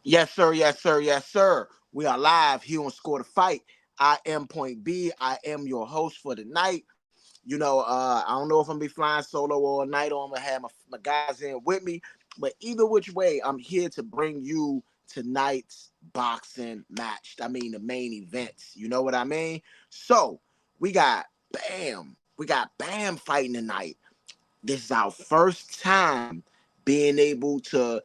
Yes, sir. Yes, sir. Yes, sir. We are live here on Score the Fight. I am Point B. I am your host for the night. I don't know if I'm gonna be flying solo all night or I'm gonna have my guys in with me. But either which way, I'm here to bring you tonight's boxing match. I mean, the main events. You know what I mean? So we got Bam. We got Bam fighting tonight. This is our first time being able to,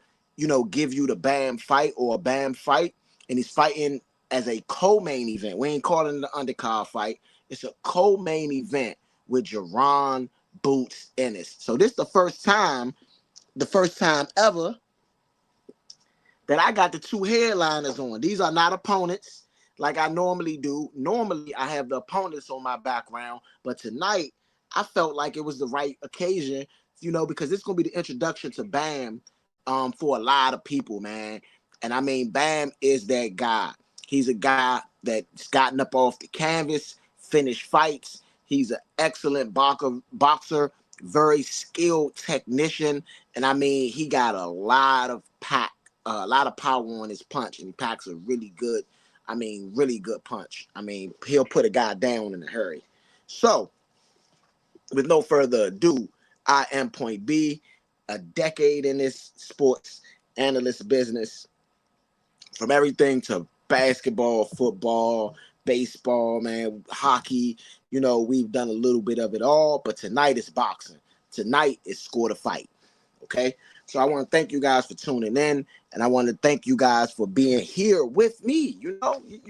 give you the Bam fight or a Bam fight. And he's fighting as a co-main event. We ain't calling it an undercard fight. It's a co-main event with Jaron Boots Ennis. So this is the first time ever that I got the two headliners on. These are not opponents like I normally do. Normally, I have the opponents on my background, but tonight I felt like it was the right occasion, because it's going to be the introduction to Bam for a lot of people, man. And I mean, Bam is that guy. He's a guy that's gotten up off the canvas, finished fights. He's an excellent boxer, very skilled technician, and I mean, he got a lot of power on his punch, and he packs a really good punch. I mean, he'll put a guy down in a hurry. So, with no further ado, I am Point B, a decade in this sports analyst business, from everything to basketball, football, baseball, man, hockey. We've done a little bit of it all, but tonight is boxing. Tonight is Score the Fight. Okay? So I want to thank you guys for tuning in, and I want to thank you guys for being here with me. You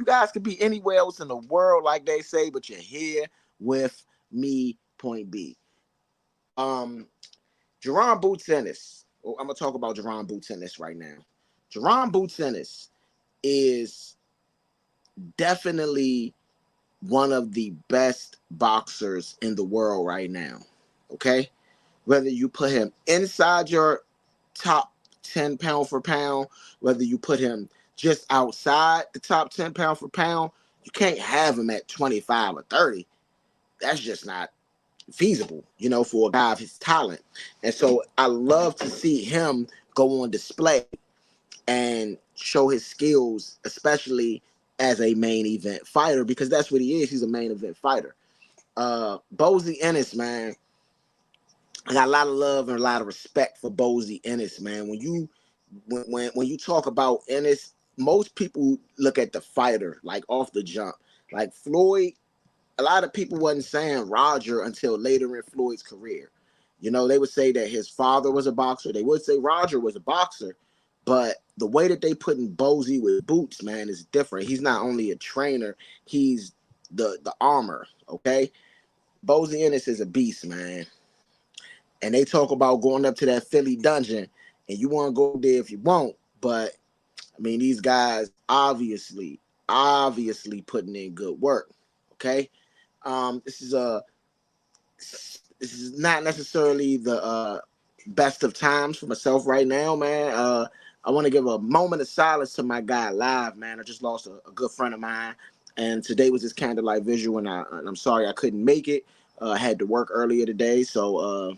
guys could be anywhere else in the world, like they say, but you're here with me, Point B. Jaron Boots Ennis. Well, I'm gonna talk about Jaron Boots Ennis right now. Jaron Boots Ennis is definitely one of the best boxers in the world right now. Okay? Whether you put him inside your top 10 pound for pound, whether you put him just outside the top 10 pound for pound, you can't have him at 25 or 30. That's just not feasible, for a guy of his talent. And so I love to see him go on display and show his skills, especially as a main event fighter, because that's what he is. He's a main event fighter. Bozy Ennis, man, I got a lot of love and a lot of respect for Bozy Ennis, man. When you talk about Ennis, most people look at the fighter, like off the jump. Like Floyd, a lot of people wasn't saying Roger until later in Floyd's career. They would say that his father was a boxer. They would say Roger was a boxer. But the way that they put in Bozy with Boots, man, is different. He's not only a trainer, he's the armor, okay? Bozy Ennis is a beast, man. And they talk about going up to that Philly dungeon, and you want to go there if you want. But, I mean, these guys obviously putting in good work, okay? This is not necessarily the best of times for myself right now, man. I want to give a moment of silence to my guy Live, man. I just lost a good friend of mine, and today was his candlelight visual, and I'm sorry I couldn't make it. I had to work earlier today, so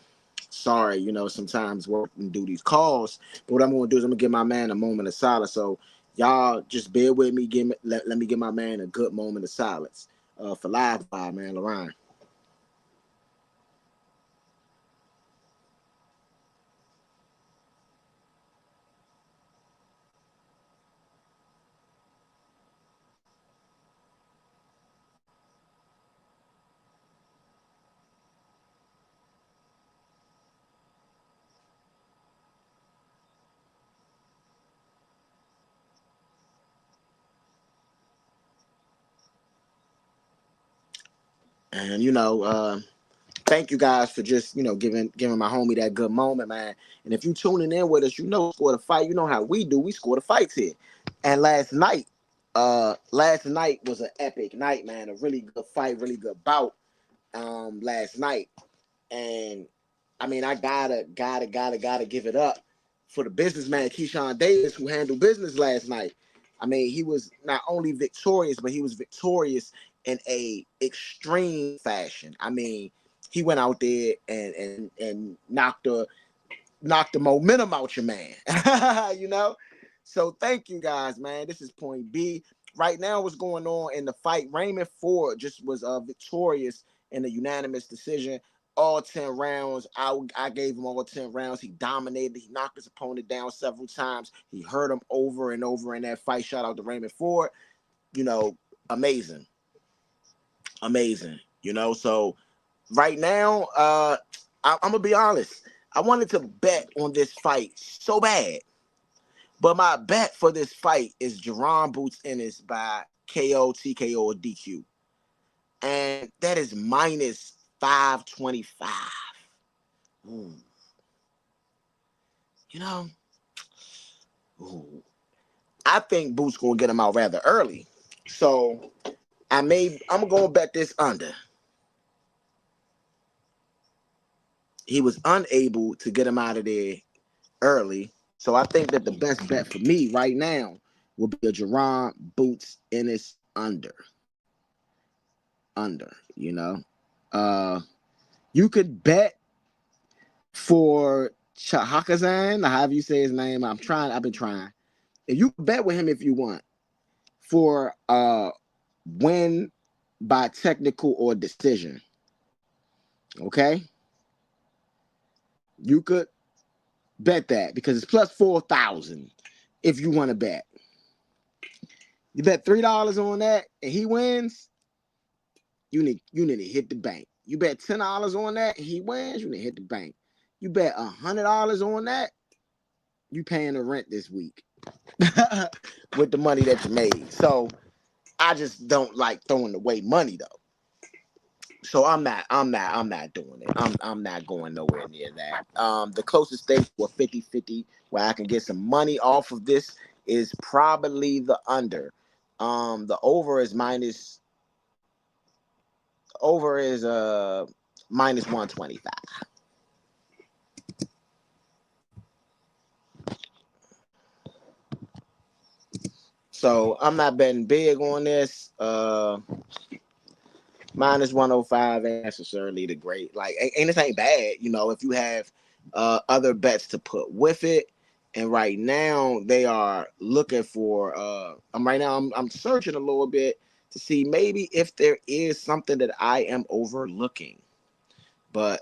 sorry. Sometimes work and do these calls. But what I'm going to do is I'm going to give my man a moment of silence. So y'all just bear with me. Let me give my man a good moment of silence for Live, man, Lorraine. And thank you guys for just giving my homie that good moment, man. And if you tuning in with us, Score the Fight. You know how we do. We score the fights here. And last night was an epic night, man. A really good fight, really good bout. Last night, and I mean, I gotta give it up for the businessman Keyshawn Davis, who handled business last night. I mean, he was not only victorious, but he was victorious in a extreme fashion. I mean, he went out there and knocked the momentum out your man. you know. So thank you guys, man. This is Point B. Right now, what's going on in the fight? Raymond Ford just was victorious in a unanimous decision. All 10 rounds. I gave him all 10 rounds. He dominated. He knocked his opponent down several times. He hurt him over and over in that fight. Shout out to Raymond Ford. You know, amazing. Amazing. You know, so right now, I'm gonna be honest. I wanted to bet on this fight so bad. But my bet for this fight is Jaron boots Ennis by KO, TKO, or DQ. And that is minus 525. Ooh. You know, ooh. I think Boots gonna get him out rather early. So I'm gonna bet this under. He was unable to get him out of there early. So I think that the best bet for me right now will be a Jaron boots Ennis under. Under, you know. You could bet for Chukhadzhian, however you say his name. I've been trying. If you bet with him if you want for win by technical or decision. Okay? You could bet that because it's plus 4,000 if you want to bet. You bet $3 on that and he wins, you need to hit the bank. You bet $10 on that and he wins, you need to hit the bank. You bet $100 on that, you paying the rent this week with the money that you made. So I just don't like throwing away money though. So I'm not doing it. I'm not going nowhere near that. The closest thing to a 50-50 where I can get some money off of this is probably the under. The over is minus 125. So I'm not betting big on this. Minus 105 ain't necessarily the great. Like, and this ain't bad, you know, if you have other bets to put with it. And right now they are looking for I'm searching a little bit to see maybe if there is something that I am overlooking. But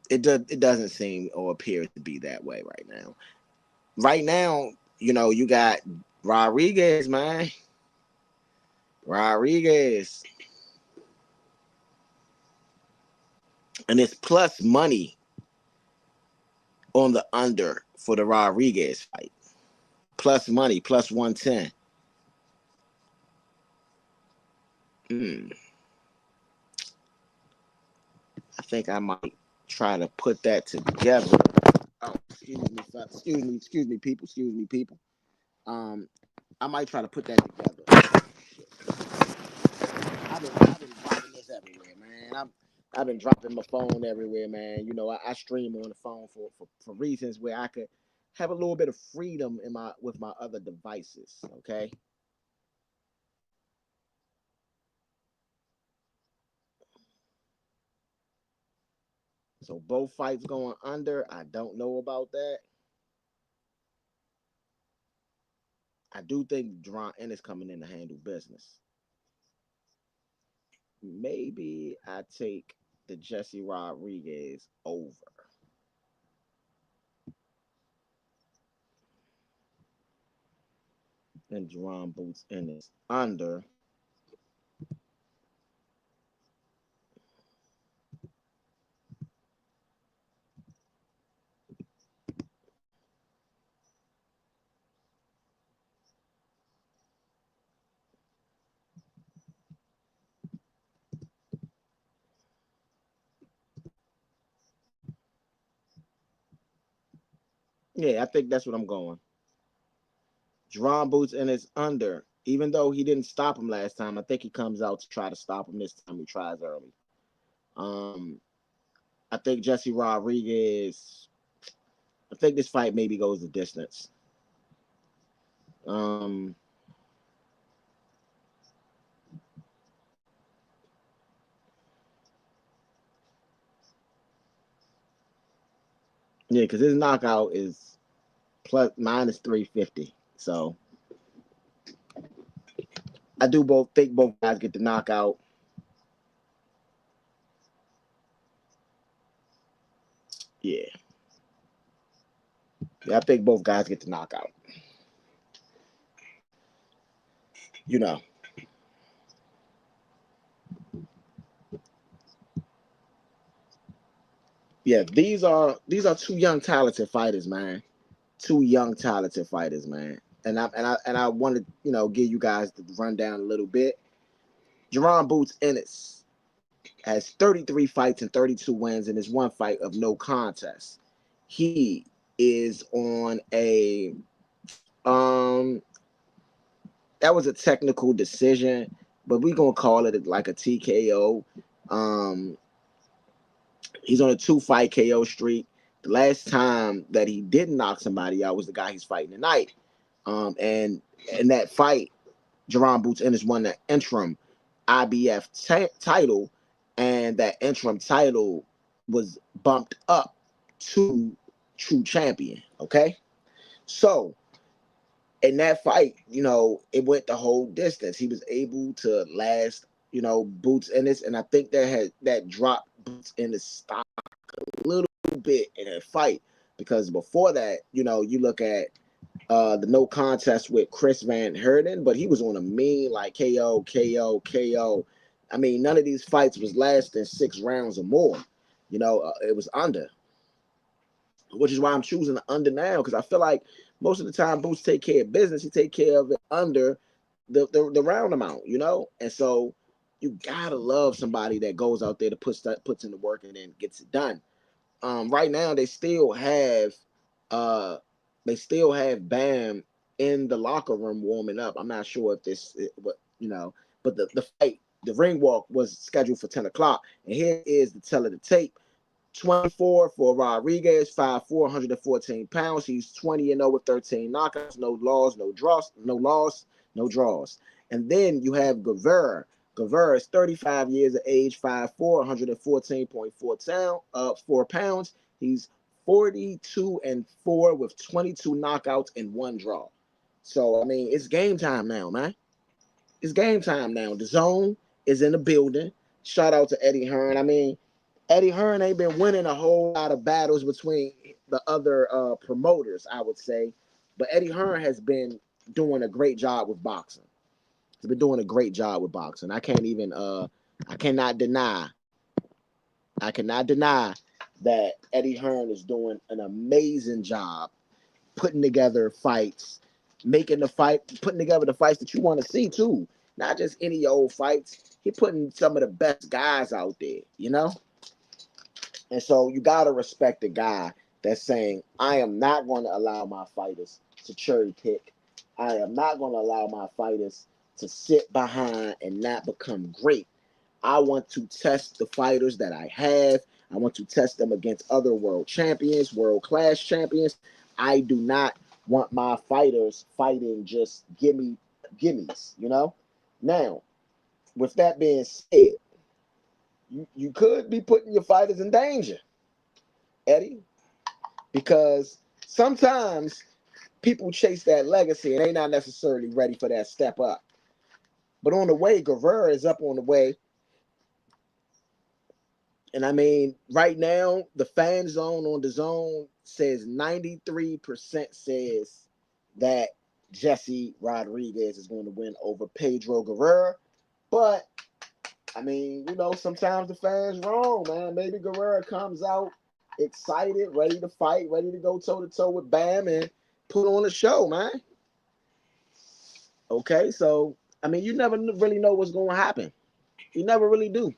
it doesn't seem or appear to be that way right now. Right now, you know, you got Rodriguez, man. Rodriguez. And it's plus money on the under for the Rodriguez fight. Plus money, plus 110. I think I might try to put that together. Oh, excuse me, people. I might try to put that together. I've been dropping this everywhere, man. I've been dropping my phone everywhere, man. You know, I stream on the phone for reasons where I could have a little bit of freedom with my other devices. Okay. So both fights going under. I don't know about that. I do think Jaron Ennis coming in to handle business. Maybe I take the Jesse Rodriguez over. And Jaron Boots Ennis under. Yeah, I think that's what I'm going. Jaron Boots Ennis under. Even though he didn't stop him last time, I think he comes out to try to stop him this time. He tries early. Um, I think Jesse Rodriguez. I think this fight maybe goes the distance. Um, yeah, because his knockout is plus minus 350. So I think both guys get the knockout. Yeah. Yeah, I think both guys get the knockout. You know. Yeah, these are two young talented fighters, man. Two young talented fighters, man. And I want to, give you guys the rundown a little bit. Jaron Boots Ennis has 33 fights and 32 wins in his one fight of no contest. He is on a that was a technical decision, but we're gonna call it like a TKO. Um, he's on a 2-fight KO streak. The last time that he didn't knock somebody out was the guy he's fighting tonight. And in that fight, Jaron Boots Ennis won the interim IBF title, and that interim title was bumped up to true champion. Okay, so in that fight, it went the whole distance. He was able to last, Boots Ennis, and I think that dropped Boots Ennis stock a little bit in that fight, because before that, you look at the no contest with Chris Van Herden, but he was on a mean like KO, KO, KO. I mean, none of these fights was lasting 6 rounds or more. It was under, which is why I'm choosing the under now, because I feel like most of the time Boots take care of business. He take care of it under the round amount, and so you gotta love somebody that goes out there to puts in the work and then gets it done. Right now they still have Bam in the locker room warming up. I'm not sure if but the fight, the ring walk was scheduled for 10 o'clock, and here is the tell of the tape. 24 for Rodriguez, 5'4", 114 pounds. He's 20-0 with 13 knockouts, no draws. And then you have Guevara. Guevara is 35 years of age, 5'4", 114.4 pounds. He's 42-4 with 22 knockouts and 1 draw. So, I mean, it's game time now, man. It's game time now. The Zone is in the building. Shout out to Eddie Hearn. I mean, Eddie Hearn ain't been winning a whole lot of battles between the other promoters, I would say. But Eddie Hearn has been doing a great job with boxing. He's been doing a great job with boxing. I cannot deny that Eddie Hearn is doing an amazing job putting together fights, putting together the fights that you want to see too. Not just any old fights. He's putting some of the best guys out there, And so you got to respect the guy that's saying, I am not going to allow my fighters to cherry pick. I am not going to allow my fighters to sit behind and not become great. I want to test the fighters that I have. I want to test them against other world champions, world-class champions. I do not want my fighters fighting just gimmies, Now, with that being said, you could be putting your fighters in danger, Eddie, because sometimes people chase that legacy and they not necessarily ready for that step up. But on the way, Guevara is up on the way. And I mean, right now, the fan zone on the Zone says 93% says that Jesse Rodriguez is going to win over Pedro Guerrero. But I mean, sometimes the fans wrong, man. Maybe Guerrero comes out excited, ready to fight, ready to go toe-to-toe with Bam and put on a show, man. Okay, so, I mean, you never really know what's going to happen. You never really do.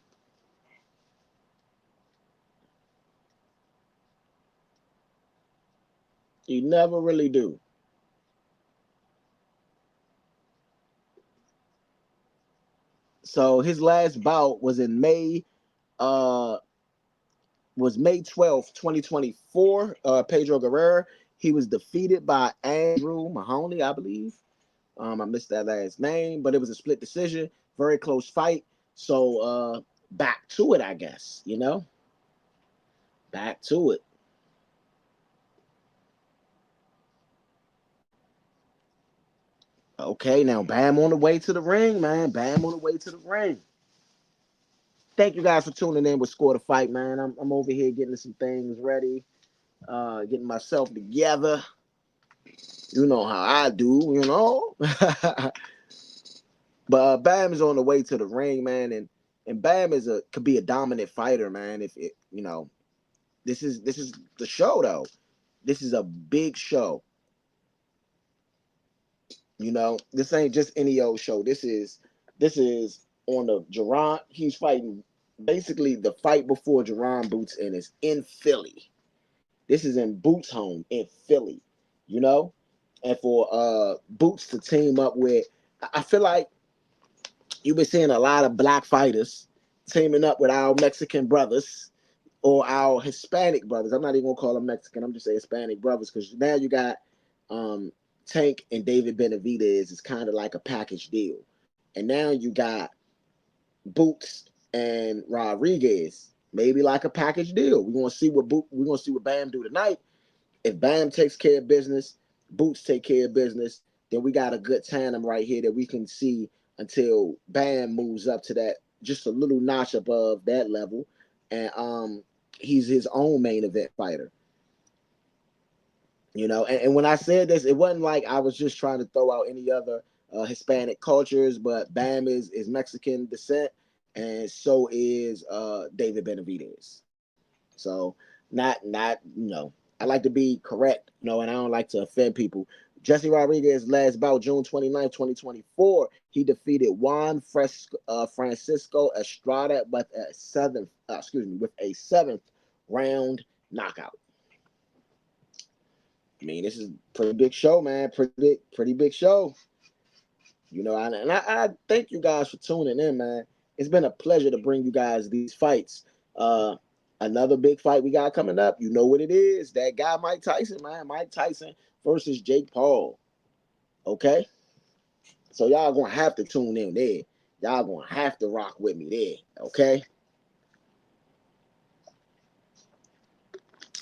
You never really do. So his last bout was in May uh was May 12th, 2024. Pedro Guerrero. He was defeated by Andrew Mahoney, I believe. I missed that last name, but it was a split decision. Very close fight. So back to it, I guess, Back to it. Okay, now Bam on the way to the ring, man. Bam on the way to the ring. Thank you guys for tuning in with Score the Fight, man. I'm over here getting some things ready, getting myself together. You know how I do, you know. But Bam is on the way to the ring, man, and Bam could be a dominant fighter, man. If it, you know, this is the show though. This is a big show. You know, this ain't just any old show. This is on the Jaron. He's fighting basically the fight before Jaron Boots Ennis in Philly. This is in Boots' home in Philly. You know, and for Boots to team up with, I feel like you've been seeing a lot of black fighters teaming up with our Mexican brothers or our Hispanic brothers. I'm not even gonna call them Mexican. I'm just saying Hispanic brothers because now you got um, Tank and David Benavidez. It's kind of like a package deal, and now you got Boots and Rodriguez, maybe like a package deal. We're gonna see what Bam do tonight. If Bam takes care of business, Boots take care of business, then we got a good tandem right here that we can see until Bam moves up to that just a little notch above that level, and he's his own main event fighter. You know, and when I said this, it wasn't like I was just trying to throw out any other Hispanic cultures, but Bam is Mexican descent, and so is David Benavidez. So not I like to be correct, and I don't like to offend people. Jesse Rodriguez last bout June 29th, 2024. He defeated Francisco Estrada with a seventh round knockout. I mean, this is a pretty big show, man. Pretty big show. I thank you guys for tuning in, man. It's been a pleasure to bring you guys these fights. Uh, Another big fight we got coming up. You know what it is? That guy Mike Tyson, man. Mike Tyson versus Jake Paul. Okay, so y'all gonna have to tune in there. Y'all gonna have to rock with me there. Okay.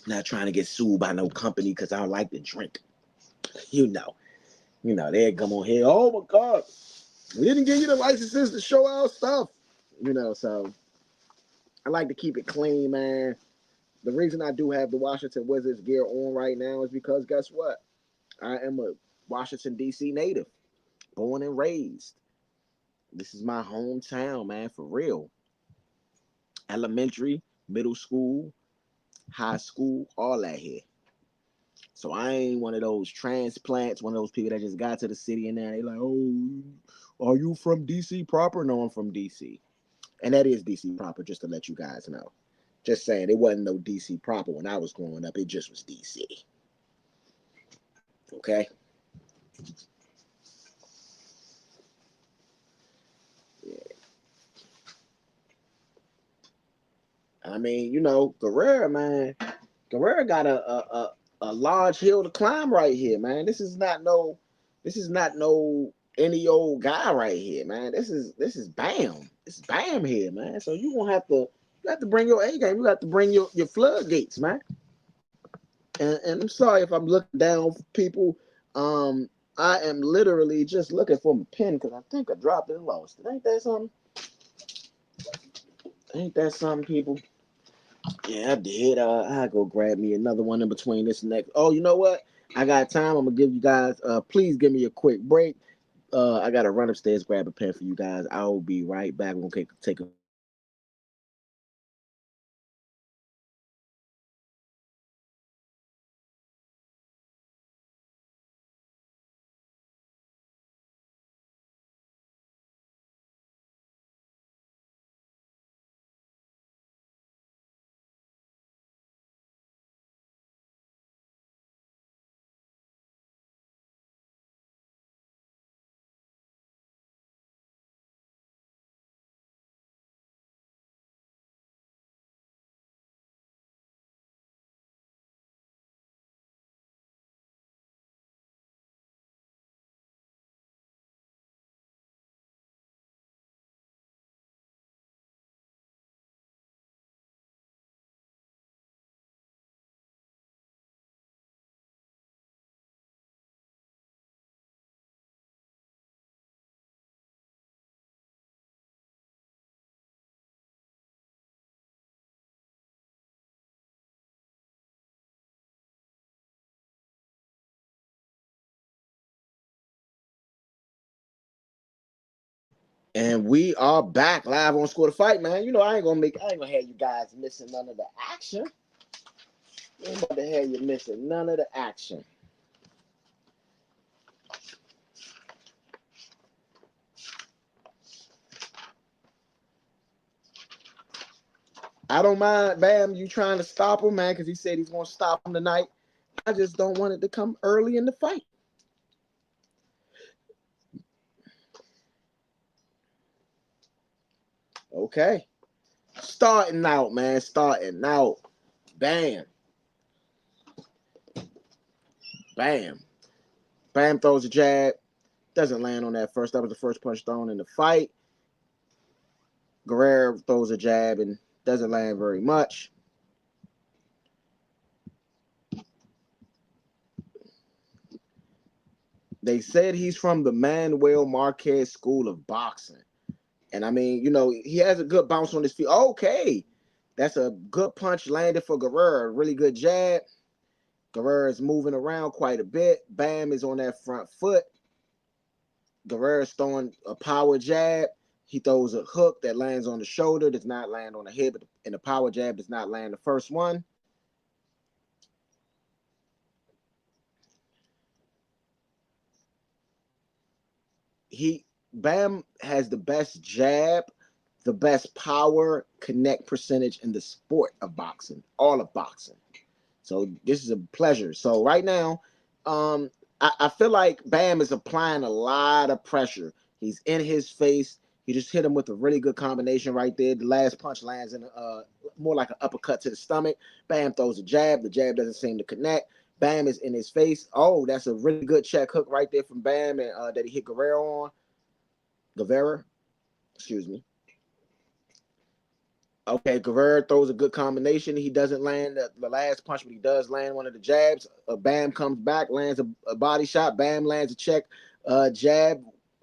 Not trying to get sued by no company because I don't like to drink. You know. They come on here. Oh my God. We didn't give you the licenses to show our stuff. So I like to keep it clean, man. The reason I do have the Washington Wizards gear on right now is because guess what? I am a Washington, D.C. native, born and raised. This is my hometown, man, for real. Elementary, middle school, high school, all that here. So I ain't one of those transplants, one of those people that just got to the city and then they like, oh, are you from DC proper? No, I'm from DC. And that is DC proper, just to let you guys know. Just saying, it wasn't no DC proper when I was growing up. It just was DC. Okay? Yeah. I mean, Guerrero, man. Guerrero got a large hill to climb right here, man. This is not no any old guy right here, man. This is Bam. This is Bam here, man. So you have to bring your A game. You have to bring your floodgates, man. And I'm sorry if I'm looking down for people. I am literally just looking for my pen because I think I dropped it and lost it. Ain't that something? Ain't that something, people? Yeah, I did. I go grab me another one in between this and next. Oh, you know what? I got time. I'm gonna give you guys. Please give me a quick break. I gotta run upstairs, grab a pen for you guys. I will be right back. We're gonna take a And we are back live on Score the Fight, man. You know, I ain't gonna have you guys missing none of the action. I ain't about to have you missing none of the action. I don't mind, Bam, you trying to stop him, man, because he said he's gonna stop him tonight. I just don't want it to come early in the fight. Okay. Starting out, man. Starting out. Bam. Bam. Bam throws a jab. Doesn't land on that first. That was the first punch thrown in the fight. Guerrero throws a jab and doesn't land very much. They said he's from the Manuel Marquez School of Boxing. And I mean, you know, he has a good bounce on his feet. Okay. That's a good punch landed for Guerrero. Really good jab. Guerrero is moving around quite a bit. Bam is on that front foot. Guerrero's throwing a power jab. He throws a hook that lands on the shoulder, does not land on the head, and the power jab does not land the first one. Bam has the best jab, the best power connect percentage in the sport of boxing, all of boxing. So this is a pleasure. So right now, I feel like Bam is applying a lot of pressure. He's in his face. He just hit him with a really good combination right there. The last punch lands in more like an uppercut to the stomach. Bam throws a jab. The jab doesn't seem to connect. Bam is in his face. Oh, that's a really good check hook right there from Bam, and that he hit Guerrero. Excuse me. Okay, Guerrero throws a good combination. He doesn't land the last punch, but he does land one of the jabs. Bam comes back, lands a body shot. Bam lands a check jab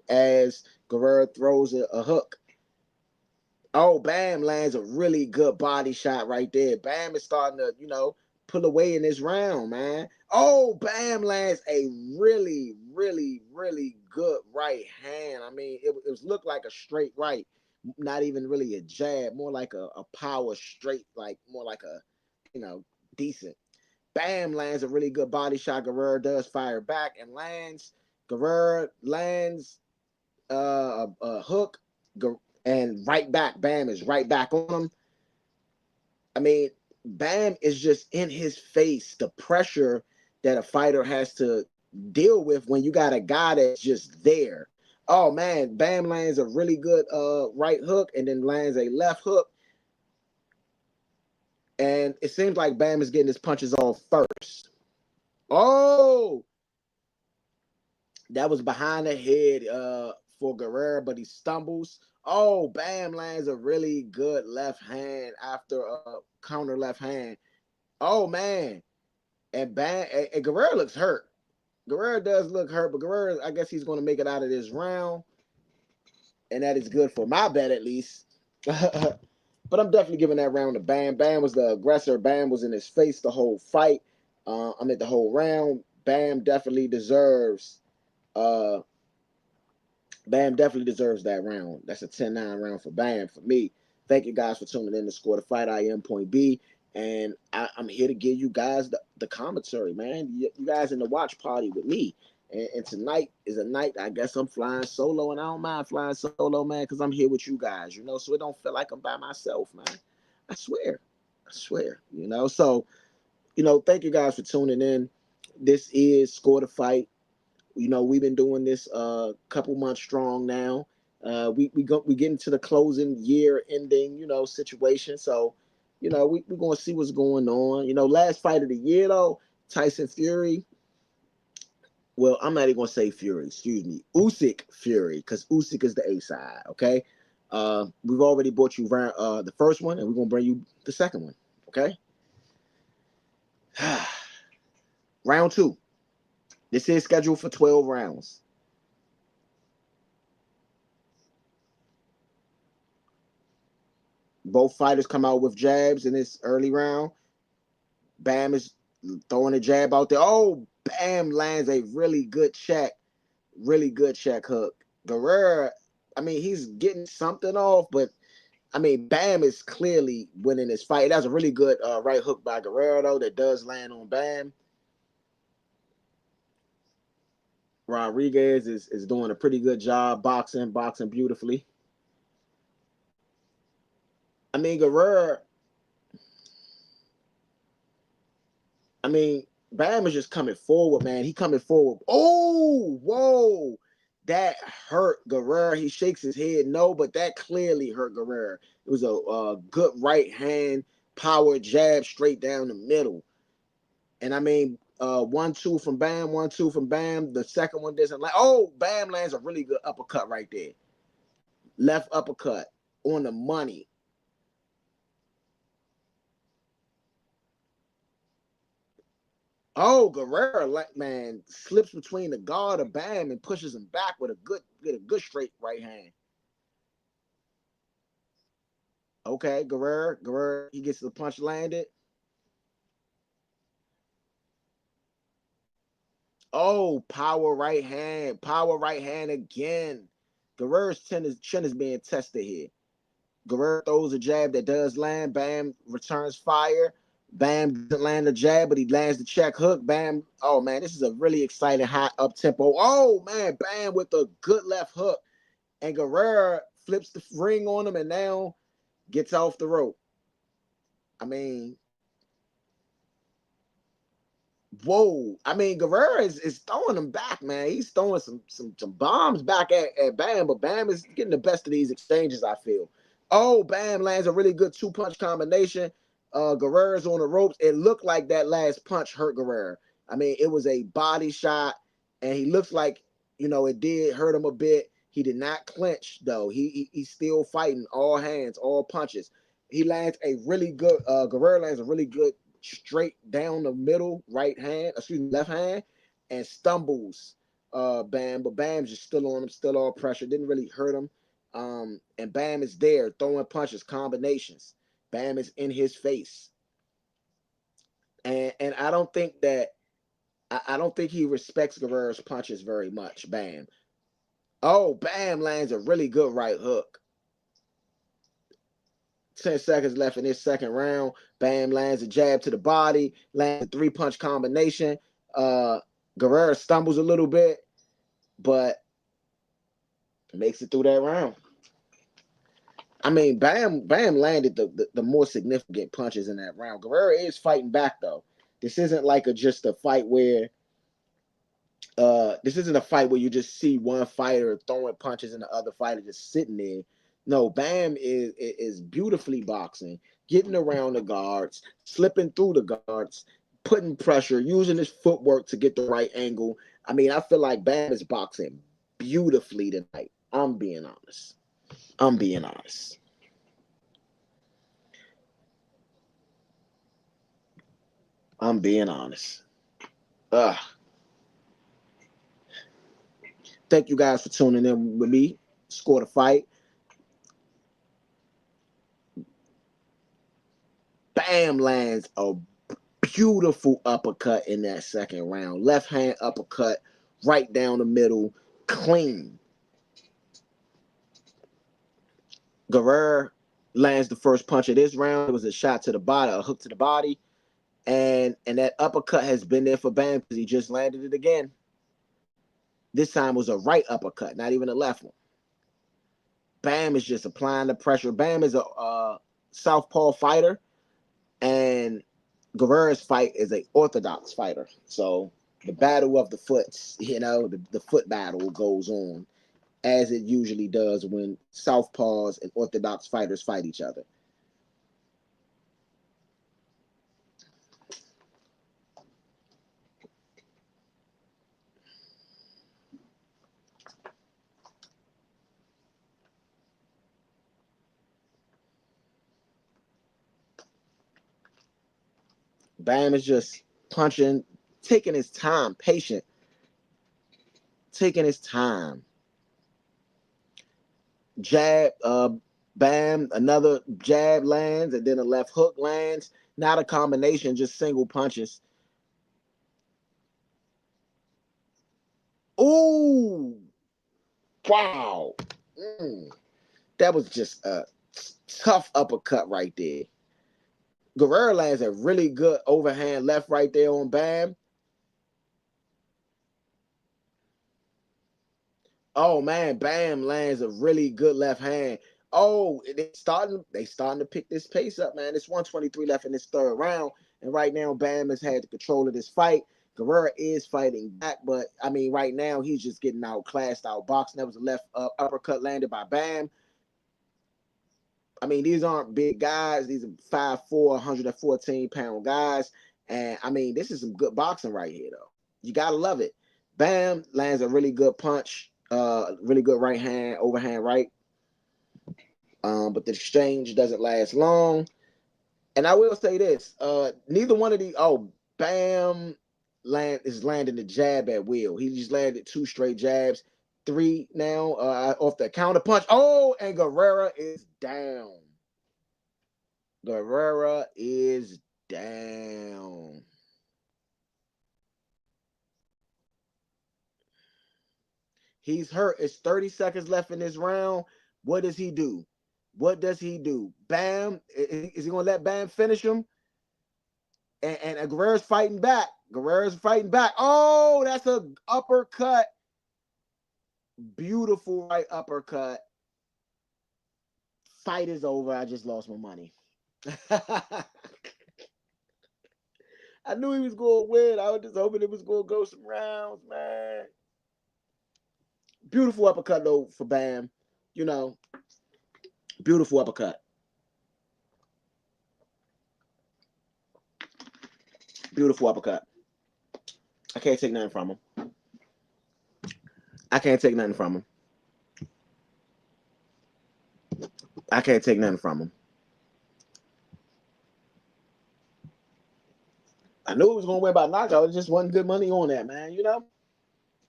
as Guerrero throws a hook. Oh, Bam lands a really good body shot right there. Bam is starting to, pull away in this round, man. Oh, Bam lands a really, really, really good right hand. I mean, it looked like a straight right, not even really a jab, more like a power straight, like more like a, decent. Bam lands a really good body shot. Guerrero does fire back and lands. Guerrero lands a hook and right back. Bam is right back on him. I mean, Bam is just in his face. The pressure that a fighter has to deal with when you got a guy that's just there. Oh man, Bam lands a really good right hook and then lands a left hook. And it seems like Bam is getting his punches off first. Oh, that was behind the head for Guerrero, but he stumbles. Oh, Bam lands a really good left hand after a counter left hand. Oh man, and Bam and Guerrero looks hurt. Guerrero does look hurt, but Guerrero, I guess he's going to make it out of this round, and that is good for my bet at least. But I'm definitely giving that round to Bam. Bam was the aggressor. Bam was in his face the whole fight. The whole round. Bam definitely deserves. Bam definitely deserves that round. That's a 10-9 round for Bam for me. Thank you guys for tuning in to Score the Fight. I am Point B, and I'm here to give you guys the commentary, man. You guys in the watch party with me. And tonight is a night, I guess I'm flying solo, and I don't mind flying solo, man, because I'm here with you guys, so it don't feel like I'm by myself, man. I swear. So, thank you guys for tuning in. This is Score the Fight. We've been doing this couple months strong now. We get into the closing year ending, situation. So, we're gonna see what's going on. Last fight of the year though, Tyson Fury. Well, I'm not even gonna say Fury, excuse me. Usyk Fury, because Usyk is the A side, okay? We've already brought you around the first one, and we're gonna bring you the second one, okay? Round 2. This is scheduled for 12 rounds. Both fighters come out with jabs in this early round. Bam is throwing a jab out there. Oh, Bam lands a really good check hook. Guerrero I mean, he's getting something off, but I mean, Bam is clearly winning this fight. That's a really good right hook by Guerrero, though, that does land on Bam. Rodriguez is doing a pretty good job boxing beautifully. I mean, Guerrero, I mean, Bam is just coming forward, man. He coming forward. Oh, whoa. That hurt Guerrero. He shakes his head no, but that clearly hurt Guerrero. It was a good right hand power jab straight down the middle. And I mean, 1-2 from Bam, 1-2 from Bam. The second one doesn't like. Oh, Bam lands a really good uppercut right there. Left uppercut on the money. Oh, Guerrero, like man, slips between the guard of Bam and pushes him back with a good straight right hand. Okay, Guerrero, he gets the punch landed. Oh, power right hand again. Guerrero's chin is being tested here. Guerrero throws a jab that does land. Bam returns fire. Bam doesn't land the jab, but he lands the check hook. Bam. Oh man, this is a really exciting high up tempo. Oh man, Bam with a good left hook. And Guerrero flips the ring on him and now gets off the rope. I mean, whoa. I mean, Guerrero is throwing them back, man. He's throwing some bombs back at Bam, but Bam is getting the best of these exchanges, I feel. Oh, Bam lands a really good two-punch combination. Guerrero's on the ropes. It looked like that last punch hurt Guerrero. I mean, it was a body shot, and he looks like, it did hurt him a bit. He did not clinch, though. He's still fighting all hands, all punches. He lands a really good, Guerrero lands a really good straight down the middle left hand, and stumbles Bam, but Bam's just still on him, still all pressure, didn't really hurt him. And Bam is there throwing punches, combinations. Bam is in his face. And I don't think that I don't think he respects Guerrero's punches very much, Bam. Oh, Bam lands a really good right hook. 10 seconds left in this second round. Bam lands a jab to the body, lands a three-punch combination. Guerrero stumbles a little bit, but makes it through that round. I mean, Bam landed the more significant punches in that round. Guerrero is fighting back, though. This isn't like just a fight where this isn't a fight where you just see one fighter throwing punches and the other fighter just sitting there. No, Bam is beautifully boxing, getting around the guards, slipping through the guards, putting pressure, using his footwork to get the right angle. I mean, I feel like Bam is boxing beautifully tonight. I'm being honest. I'm being honest. I'm being honest. Ugh. Thank you guys for tuning in with me. Score the fight. Bam lands a beautiful uppercut in that second round. Left hand uppercut, right down the middle, clean. Guerrero lands the first punch of this round. It was a shot to the body, a hook to the body. And that uppercut has been there for Bam because he just landed it again. This time was a right uppercut, not even a left one. Bam is just applying the pressure. Bam is a southpaw fighter, and Guerrero's fight is an orthodox fighter. So the battle of the foots, the foot battle goes on as it usually does when southpaws and orthodox fighters fight each other. Bam is just punching, taking his time, patient, taking his time. Jab, Bam, another jab lands, and then a left hook lands. Not a combination, just single punches. Ooh, wow. That was just a tough uppercut right there. Guerrero lands a really good overhand left right there on Bam. Oh man, Bam lands a really good left hand. Oh, they starting to pick this pace up, man. It's 123 left in this third round, and right now Bam has had the control of this fight. Guerrero is fighting back, but I mean, right now he's just getting outclassed, outboxed. That was a left uppercut landed by Bam. I mean, these aren't big guys. These are 5'4", 114-pound guys, and I mean, this is some good boxing right here, though. You gotta love it. Bam lands a really good punch, really good right hand, overhand right. But the exchange doesn't last long. And I will say this: neither one of these. Oh, Bam is landing the jab at will. He just landed 2 straight jabs, 3 now off the counter punch. Oh, and Guerrero is down. Guerrero is down. He's hurt. It's 30 seconds left in this round. What does he do? What does he do? Bam. Is he going to let Bam finish him? And Guerrero's fighting back. Guerrero's fighting back. Oh, that's an uppercut. Beautiful right uppercut. Fight is over. I just lost my money. I knew he was going to win. I was just hoping it was going to go some rounds, man. Beautiful uppercut, though, for Bam. You know, beautiful uppercut. Beautiful uppercut. I can't take nothing from him. I can't take nothing from him. I can't take nothing from him. I knew it was going to win by knockout. It just wasn't good money on that, man. You know?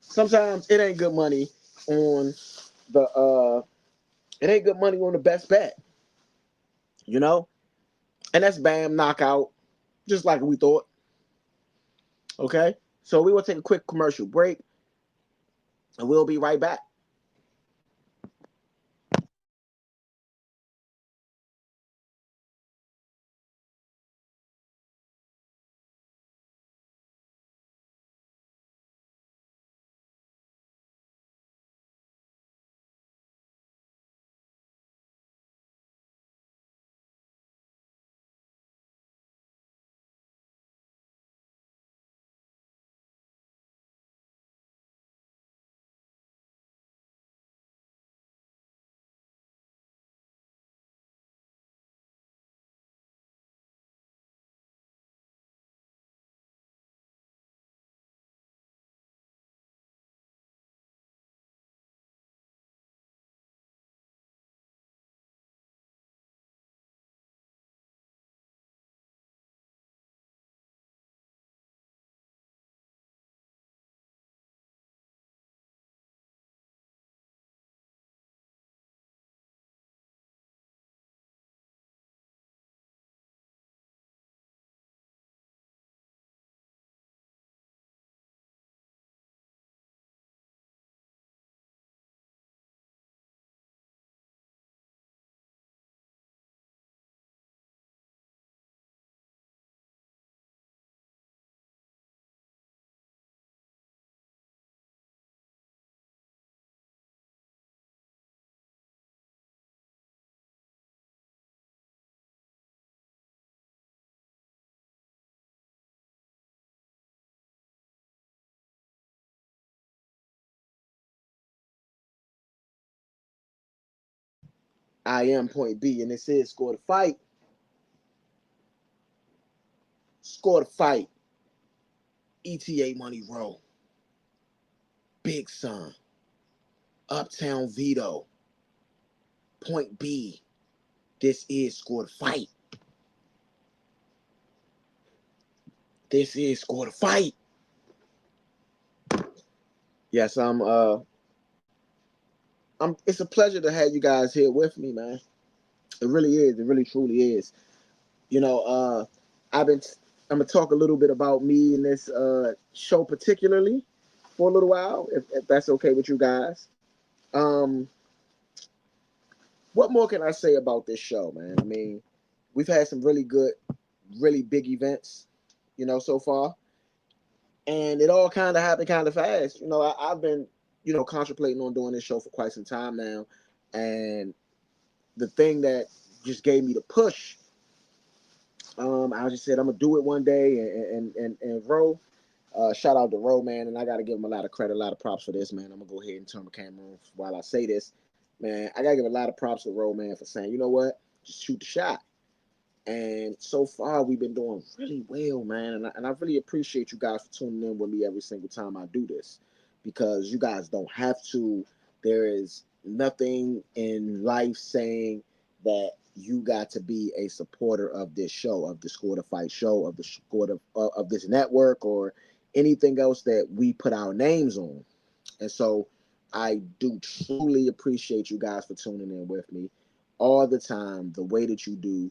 Sometimes it ain't good money on the best bet. You know? And that's Bam knockout, just like we thought. Okay? So we will take a quick commercial break, and we'll be right back. I am Point B, and this is Score the Fight. Score the Fight. ETA Money Row. Big Son. Uptown Vito. Point B. This is Score the Fight. This is Score the Fight. Yes, it's a pleasure to have you guys here with me, man. It really is. It really truly is. You know, I'm gonna talk a little bit about me in this show particularly for a little while, if that's okay with you guys. what more can I say about this show, man? I mean, we've had some really good, really big events, so far, and it all kind of happened kind of fast. I've been, contemplating on doing this show for quite some time now, and the thing that just gave me the push, I just said I'm gonna do it one day, and Ro, shout out to Ro, man, and I gotta give him a lot of credit, a lot of props for this, man. I'm gonna go ahead and turn the camera on while I say this, man. I gotta give a lot of props to Ro, man, for saying, you know what, just shoot the shot. And so far, we've been doing really well, man. And I really appreciate you guys for tuning in with me every single time I do this, because you guys don't have to. There is nothing in life saying that you got to be a supporter of this show, of the Score to Fight show, of the Score of this network, or anything else that we put our names on. And so I do truly appreciate you guys for tuning in with me all the time, the way that you do.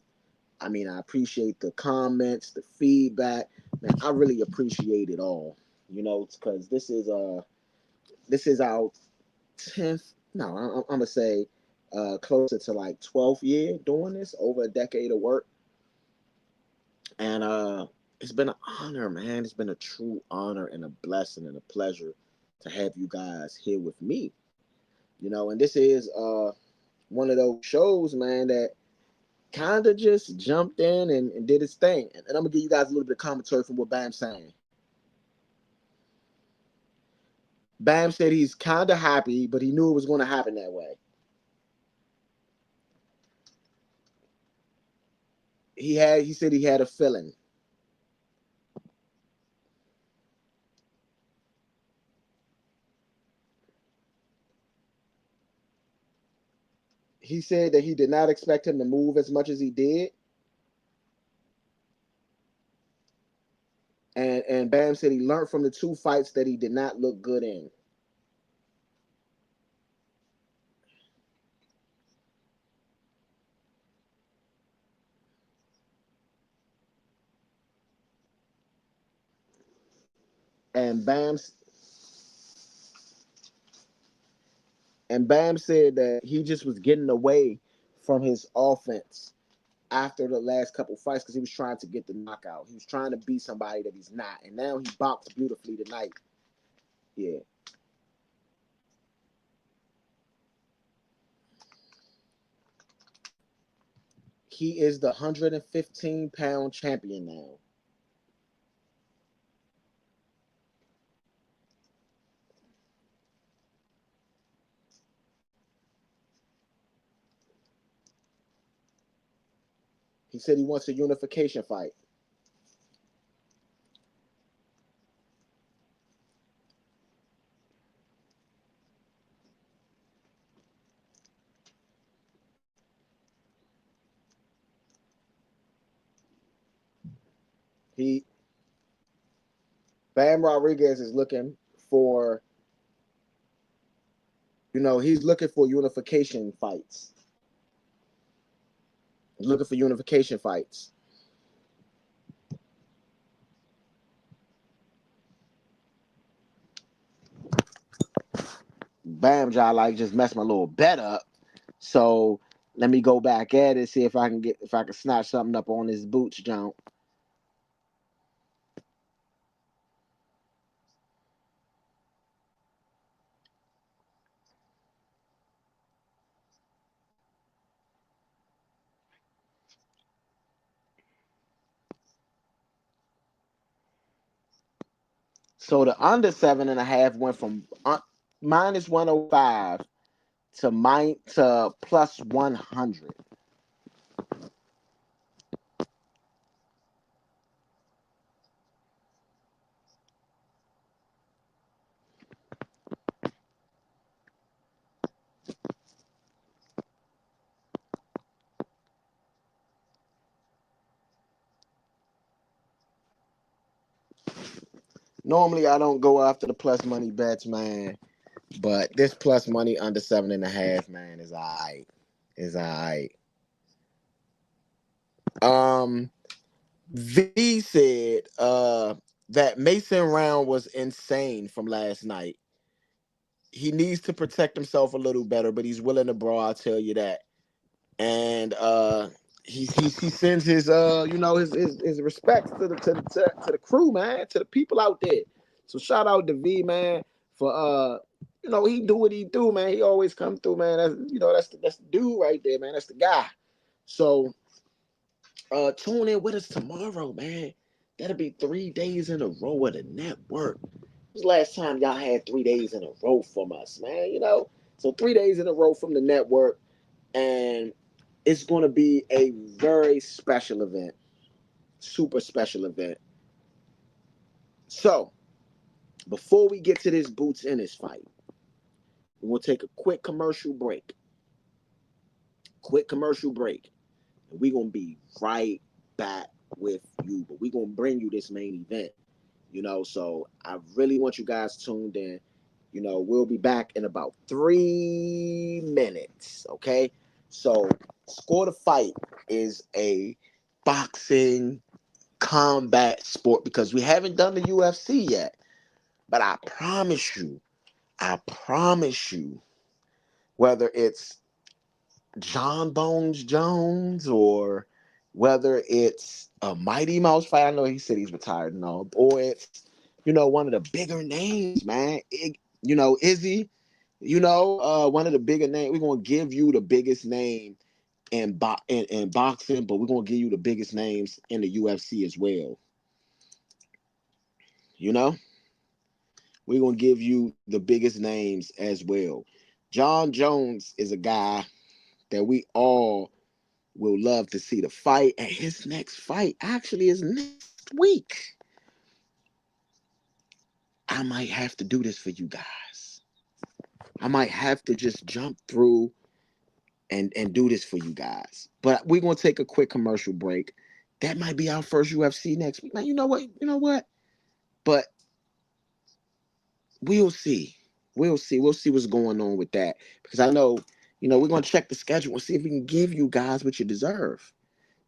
I mean, I appreciate the comments, the feedback. Man, I really appreciate it all. Because this is our 10th. No, I'm gonna say closer to like 12th year doing this, over a decade of work, and it's been an honor, man. It's been a true honor and a blessing and a pleasure to have you guys here with me. And this is one of those shows, man, that kind of just jumped in and did his thing. And I'm gonna give you guys a little bit of commentary from what Bam's saying. Bam said he's kind of happy, but he knew it was going to happen that way. He said he had a feeling. He said that he did not expect him to move as much as he did. And Bam said he learned from the two fights that he did not look good in. And Bam said that he just was getting away from his offense after the last couple fights, because he was trying to get the knockout. He was trying to be somebody that he's not. And now he boxed beautifully tonight. Yeah. He is the 115-pound champion now. He said he wants a unification fight. He Bam Rodriguez is looking for, he's looking for unification fights. He's looking for unification fights. Bam Jaw like just messed my little bet up. So let me go back at it, see if I can snatch something up on this boots jump. So the under 7.5 went from minus 105 to plus 100. Normally I don't go after the plus money bets, man, but this plus money under 7.5, man, is alright. Is alright. Um, V said that Mason round was insane from last night. He needs to protect himself a little better, but he's willing to brawl. I'll tell you that. and he sends his his respects to the crew, man, to the people out there. So shout out to V, man, for he do what he do, man. He always come through, man. That's the dude right there, man. That's the guy. So tune in with us tomorrow, man. That'll be 3 days in a row of the network. When was the last time y'all had 3 days in a row from us, man? So 3 days in a row from the network, and it's going to be a very special event, super special event. So before we get to this Boots Ennis fight, we're going to take a quick commercial break. And we're going to be right back with you. But we're going to bring you this main event. So I really want you guys tuned in. We'll be back in about 3 minutes. Okay. So Score the Fight is a boxing combat sport because we haven't done the UFC yet. But I promise you, whether it's John Bones Jones or whether it's a Mighty Mouse fight, I know he said he's retired and all, or it's, one of the bigger names, man. Izzy, one of the bigger names. We're going to give you the biggest name in boxing, but we're going to give you the biggest names in the UFC as well. We're going to give you the biggest names as well. John Jones is a guy that we all will love to see the fight. And his next fight actually is next week. I might have to do this for you guys. I might have to just jump through and do this for you guys. But we're going to take a quick commercial break. That might be our first UFC next week. Now, you know what? But we'll see. We'll see what's going on with that. Because I know, we're going to check the schedule and see if we can give you guys what you deserve.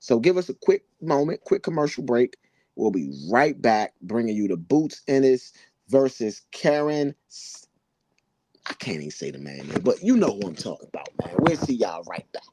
So give us a quick moment, quick commercial break. We'll be right back bringing you the Boots Ennis versus Karen. I can't even say the man name, but you know who I'm talking about, man. We'll see y'all right back.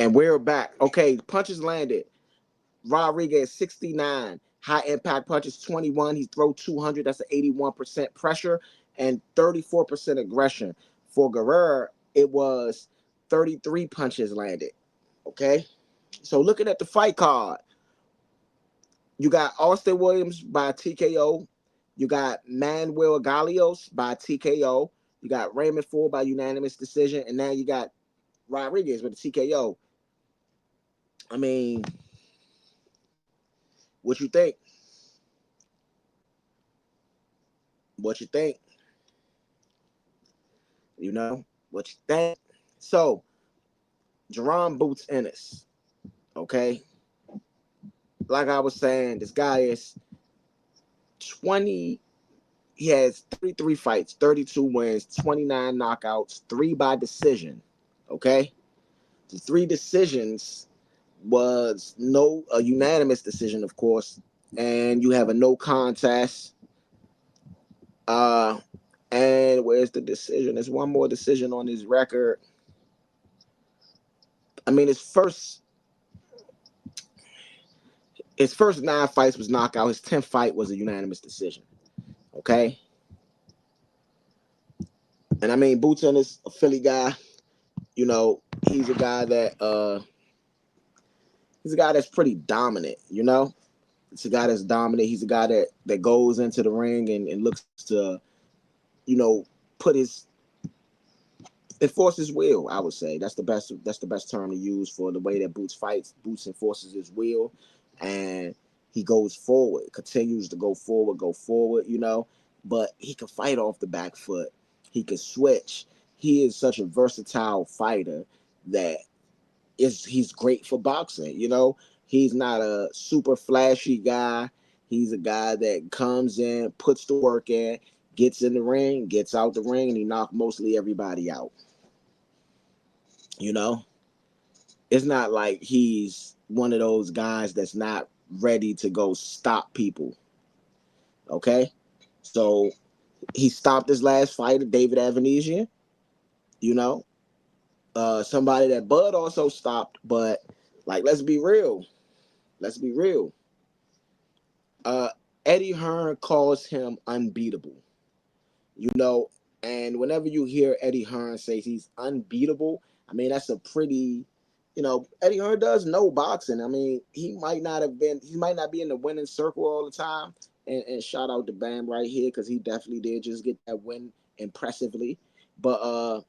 And we're back. Okay, punches landed. Rodriguez 69. High impact punches 21. He throw 200. That's an 81% pressure and 34% aggression. For Guerrero, it was 33 punches landed. Okay. So looking at the fight card, you got Austin Williams by TKO. You got Manuel Galios by TKO. You got Raymond Ford by unanimous decision. And now you got Rodriguez with the TKO. I mean, what you think? What you think? You know what you think? So, Jaron boots Ennis. Okay, like I was saying, this guy is 20. He has 33 fights, 32 wins, 29 knockouts, 3 by decision. Okay, the 3 decisions was a unanimous decision, of course, and you have a no contest. Uh, and where's the decision? There's one more decision on his record. I mean, his first 9 fights was knockout. His 10th fight was a unanimous decision. Okay, and I mean, Boots Ennis, a Philly guy. You know, he's a guy that's pretty dominant. You know, it's a guy that's dominant. He's a guy that goes into the ring and looks to, you know, put his enforce his will. I would say that's the best term to use for the way that Boots fights. Boots enforces his will, and he goes forward, continues to go forward. You know, but he can fight off the back foot. He can switch. He is such a versatile fighter that he's great for boxing. You know, he's not a super flashy guy. He's a guy that comes in, puts the work in, gets in the ring, gets out the ring, and he knocks mostly everybody out. You know, it's not like he's one of those guys that's not ready to go stop people. Okay, so he stopped his last fighter, David Avanesian. You know, somebody that Bud also stopped, but like, let's be real. Let's be real. Uh, Eddie Hearn calls him unbeatable. You know, and whenever you hear Eddie Hearn say he's unbeatable, I mean, that's a pretty, Eddie Hearn does know boxing. I mean, he might not be in the winning circle all the time. And shout out to Bam right here, because he definitely did just get that win impressively. But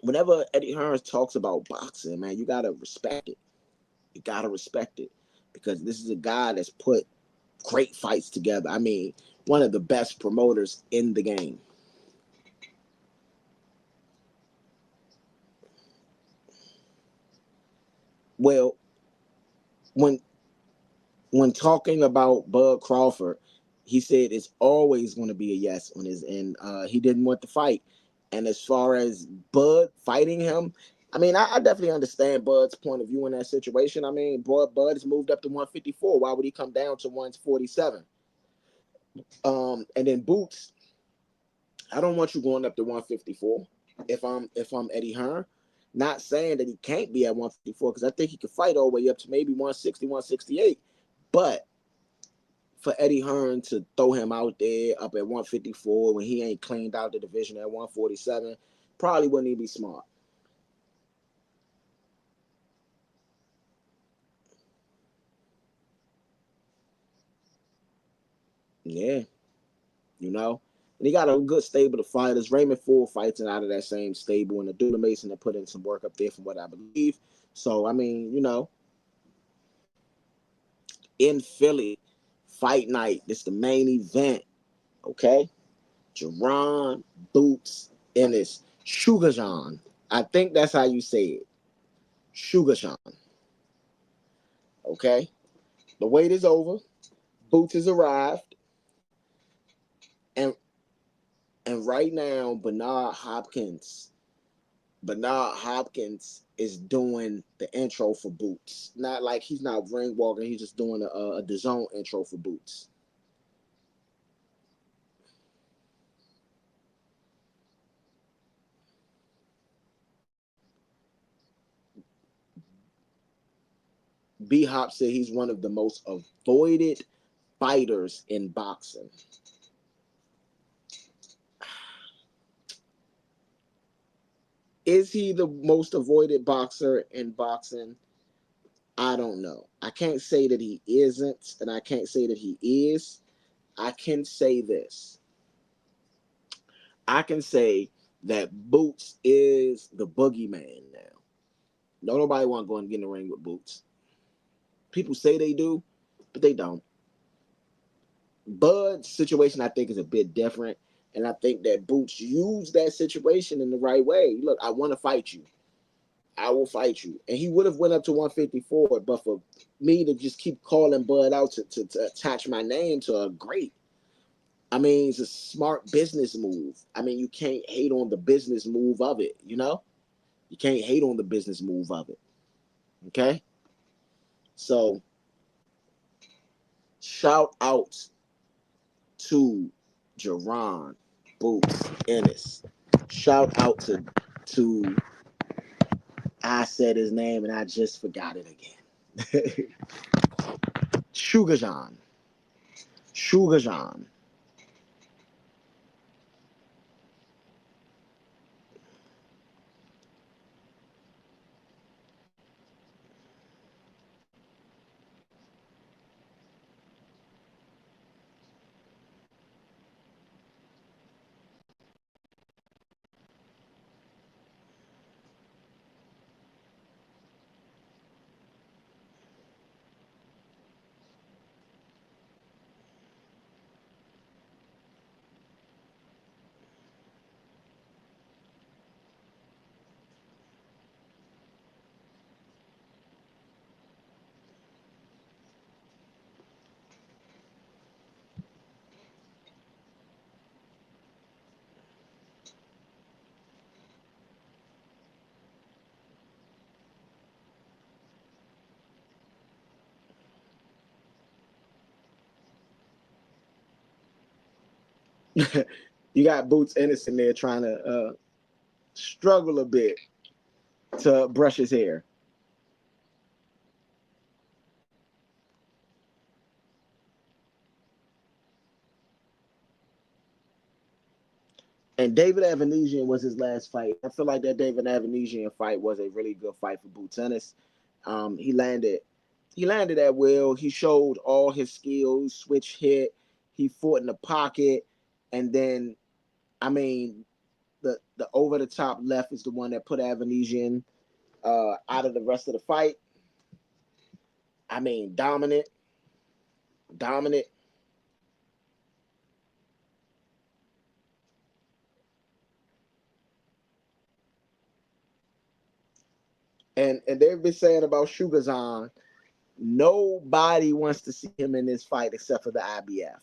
whenever Eddie Hearn talks about boxing, man, you gotta respect it. You gotta respect it, because this is a guy that's put great fights together. I mean, one of the best promoters in the game. Well, when talking about Bud Crawford, he said it's always going to be a yes on his end. He didn't want the fight. And as far as Bud fighting him, I mean, I definitely understand Bud's point of view in that situation. I mean, Bud has moved up to 154. Why would he come down to 147? And then Boots, I don't want you going up to 154 if I'm Eddie Hearn. Not saying that he can't be at 154, because I think he could fight all the way up to maybe 160, 168. But for Eddie Hearn to throw him out there up at 154 when he ain't cleaned out the division at 147, probably wouldn't even be smart. Yeah, you know. And he got a good stable of fighters. Raymond Ford fights out of that same stable, and the Duda Mason that put in some work up there from what I believe. So, I mean, in Philly, fight night, this is the main event, okay? Jaron Boots Ennis. Chukhadzhian. I think that's how you say it. Chukhadzhian. Okay? The wait is over. Boots has arrived. And right now, Bernard Hopkins is doing the intro for Boots. Not like he's not ring walking, he's just doing a DAZN intro for Boots. B Hop said he's one of the most avoided fighters in boxing. Is he the most avoided boxer in boxing? I don't know. I can't say that he isn't, and I can't say that he is. I can say this. I can say that Boots is the boogeyman now. No, nobody want to go and get in the ring with Boots. People say they do, but they don't. Bud's situation, I think, is a bit different. And I think that Boots used that situation in the right way. Look, I want to fight you. I will fight you. And he would have went up to 154, but for me to just keep calling Bud out to attach my name to a great, I mean, it's a smart business move. I mean, you can't hate on the business move of it, you know? You can't hate on the business move of it. Okay? So, shout out to Jaron, Boots, Ennis. Shout out to I said his name and I just forgot it again. Chukhadzhian. Chukhadzhian. You got Boots Ennis in there trying to struggle a bit to brush his hair. And David Avanesian was his last fight. I feel like that David Avanesian fight was a really good fight for Boots Ennis. He landed at will. He showed all his skills, switch hit. He fought in the pocket, and then, I mean, the over the top left is the one that put Avanesian out of the rest of the fight. I mean, dominant, dominant. And they've been saying about Chukhadzhian, nobody wants to see him in this fight except for the IBF.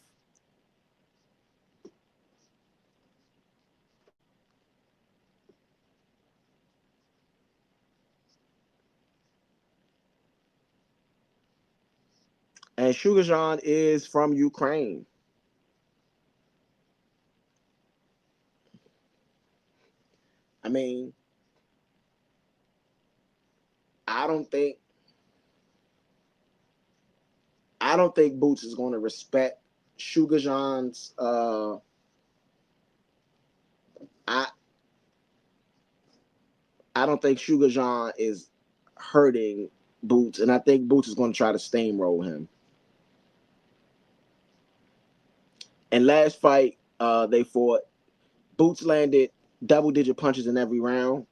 And Chukhadzhian is from Ukraine. I mean, I don't think I don't think Boots is going to respect Chukhadzhian's. I I don't think Chukhadzhian is hurting Boots, and I think Boots is going to try to steamroll him. And last fight, they fought. Boots landed double-digit punches in every round.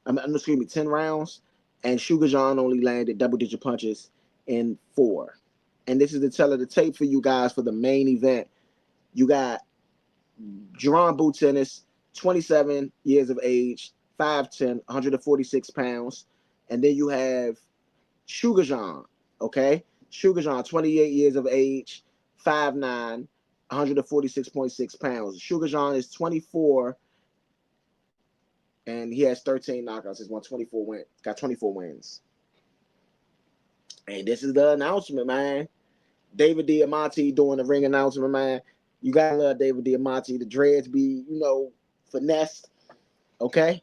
Excuse me, 10 rounds, and Chukhadzhian only landed double-digit punches in 4. And this is the tell of the tape for you guys for the main event. You got Jaron Boots Ennis, 27 years of age, 5'10", 146 pounds. And then you have Chukhadzhian, okay? Chukhadzhian, 28 years of age, 5'9", 146.6 pounds. Chukhadzhian is 24, and he has 13 knockouts. He's won 24 wins. Got 24 wins. And this is the announcement, man. David Diamante doing the ring announcement, man. You gotta love David Diamante. The dreads be, finessed. Okay?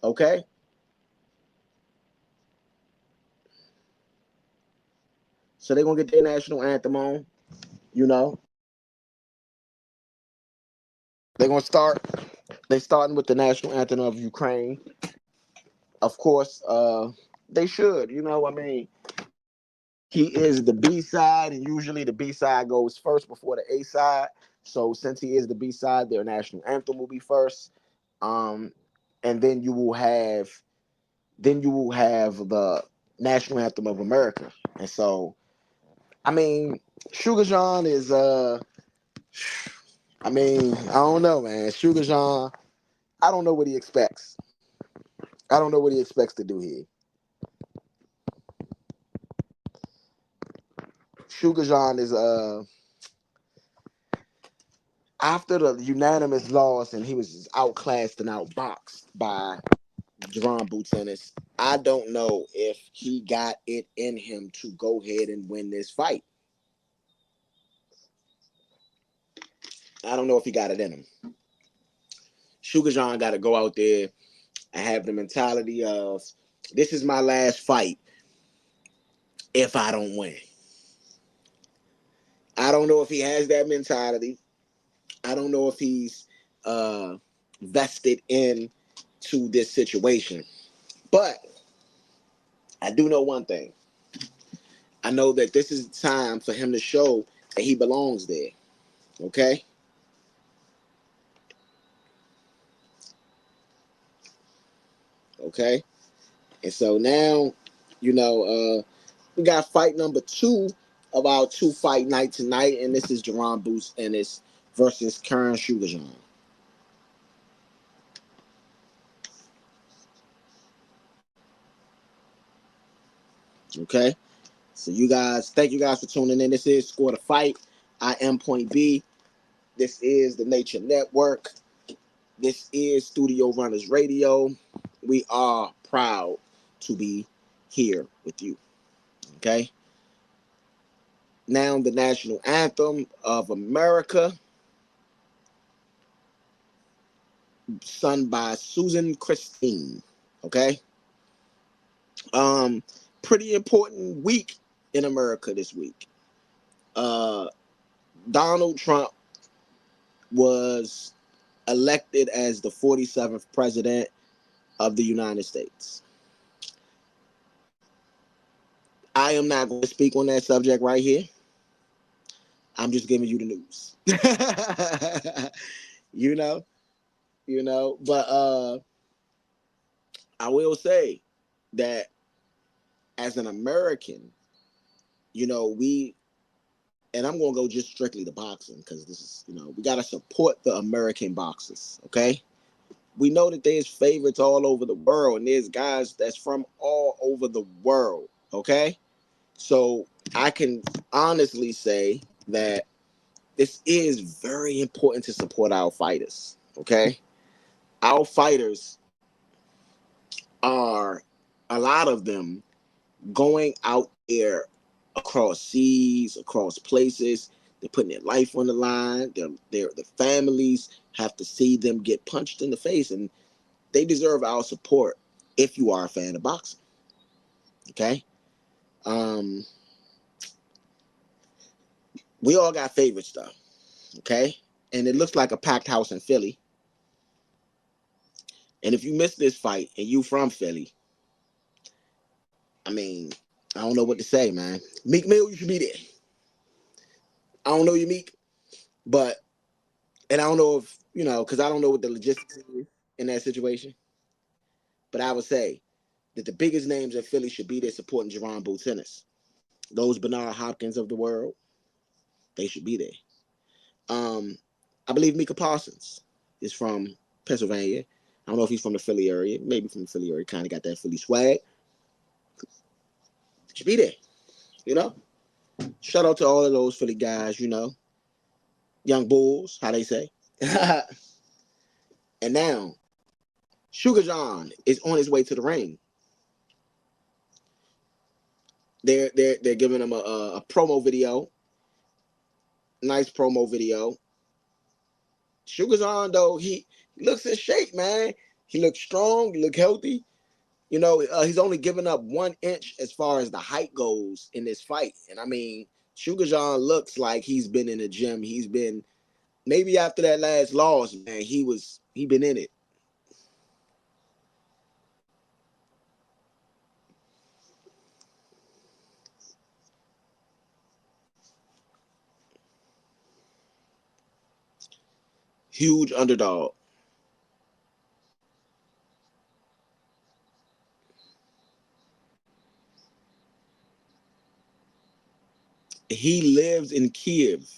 Okay? So they're gonna get their national anthem on, you know. They're gonna start. They're starting with the national anthem of Ukraine. Of course, they should, I mean, he is the B side, and usually the B side goes first before the A side. So since he is the B side, their national anthem will be first. Um, and then you will have the national anthem of America. And so, I mean, Sugar John is I mean, I don't know, man. Sugar John, I don't know what he expects. I don't know what he expects to do here. Sugar John is after the unanimous loss and he was just outclassed and outboxed by Jaron Boots Ennis. I don't know if he got it in him to go ahead and win this fight. I don't know if he got it in him. Sugar John got to go out there and have the mentality of, this is my last fight if I don't win. I don't know if he has that mentality. I don't know if he's vested in to this situation. But I do know one thing. I know that this is time for him to show that he belongs there. Okay? Okay? And so now, we got fight number 2 of our 2-fight night tonight, and this is Jaron Boots Ennis versus Karen Sugarjohn. Okay? So thank you guys for tuning in. This is Score the Fight. I am Point B. This is the Nature Network. This is Studio Runners Radio. We are proud to be here with you. Okay? Now the national anthem of America, sung by Susan Christine. Okay? Pretty important week in America this week. Donald Trump was elected as the 47th president of the United States. I am not going to speak on that subject right here. I'm just giving you the news. you know, but I will say that as an American, and I'm going to go just strictly to boxing because this is, we got to support the American boxers, okay? We know that there's favorites all over the world, and there's guys that's from all over the world, okay? So I can honestly say that this is very important to support our fighters, okay? Our fighters are, a lot of them, going out there across seas, across places. They're putting their life on the line. The families have to see them get punched in the face, and they deserve our support if you are a fan of boxing. Okay? We all got favorite stuff. Okay? And it looks like a packed house in Philly. And if you miss this fight and you from Philly, I mean, I don't know what to say, man. Meek Mill, you should be there. I don't know you, Meek, but, and I don't know if, because I don't know what the logistics is in that situation. But I would say that the biggest names in Philly should be there supporting Jaron Boots Ennis. Those Bernard Hopkins of the world, they should be there. I believe Mika Parsons is from Pennsylvania. I don't know if he's from the Philly area. Maybe from the Philly area. Kind of got that Philly swag. Should be there. Shout out to all of those Philly guys, Young Bulls, how they say. And now, Sugar John is on his way to the ring. They're giving him a promo video. Nice promo video. Sugar John, though, he looks in shape, man. He looks strong. He looks healthy. He's only given up 1 inch as far as the height goes in this fight. And I mean, Sugar John looks like he's been in the gym. He's been, maybe after that last loss, man, he been in it. Huge underdog. He lives in Kiev.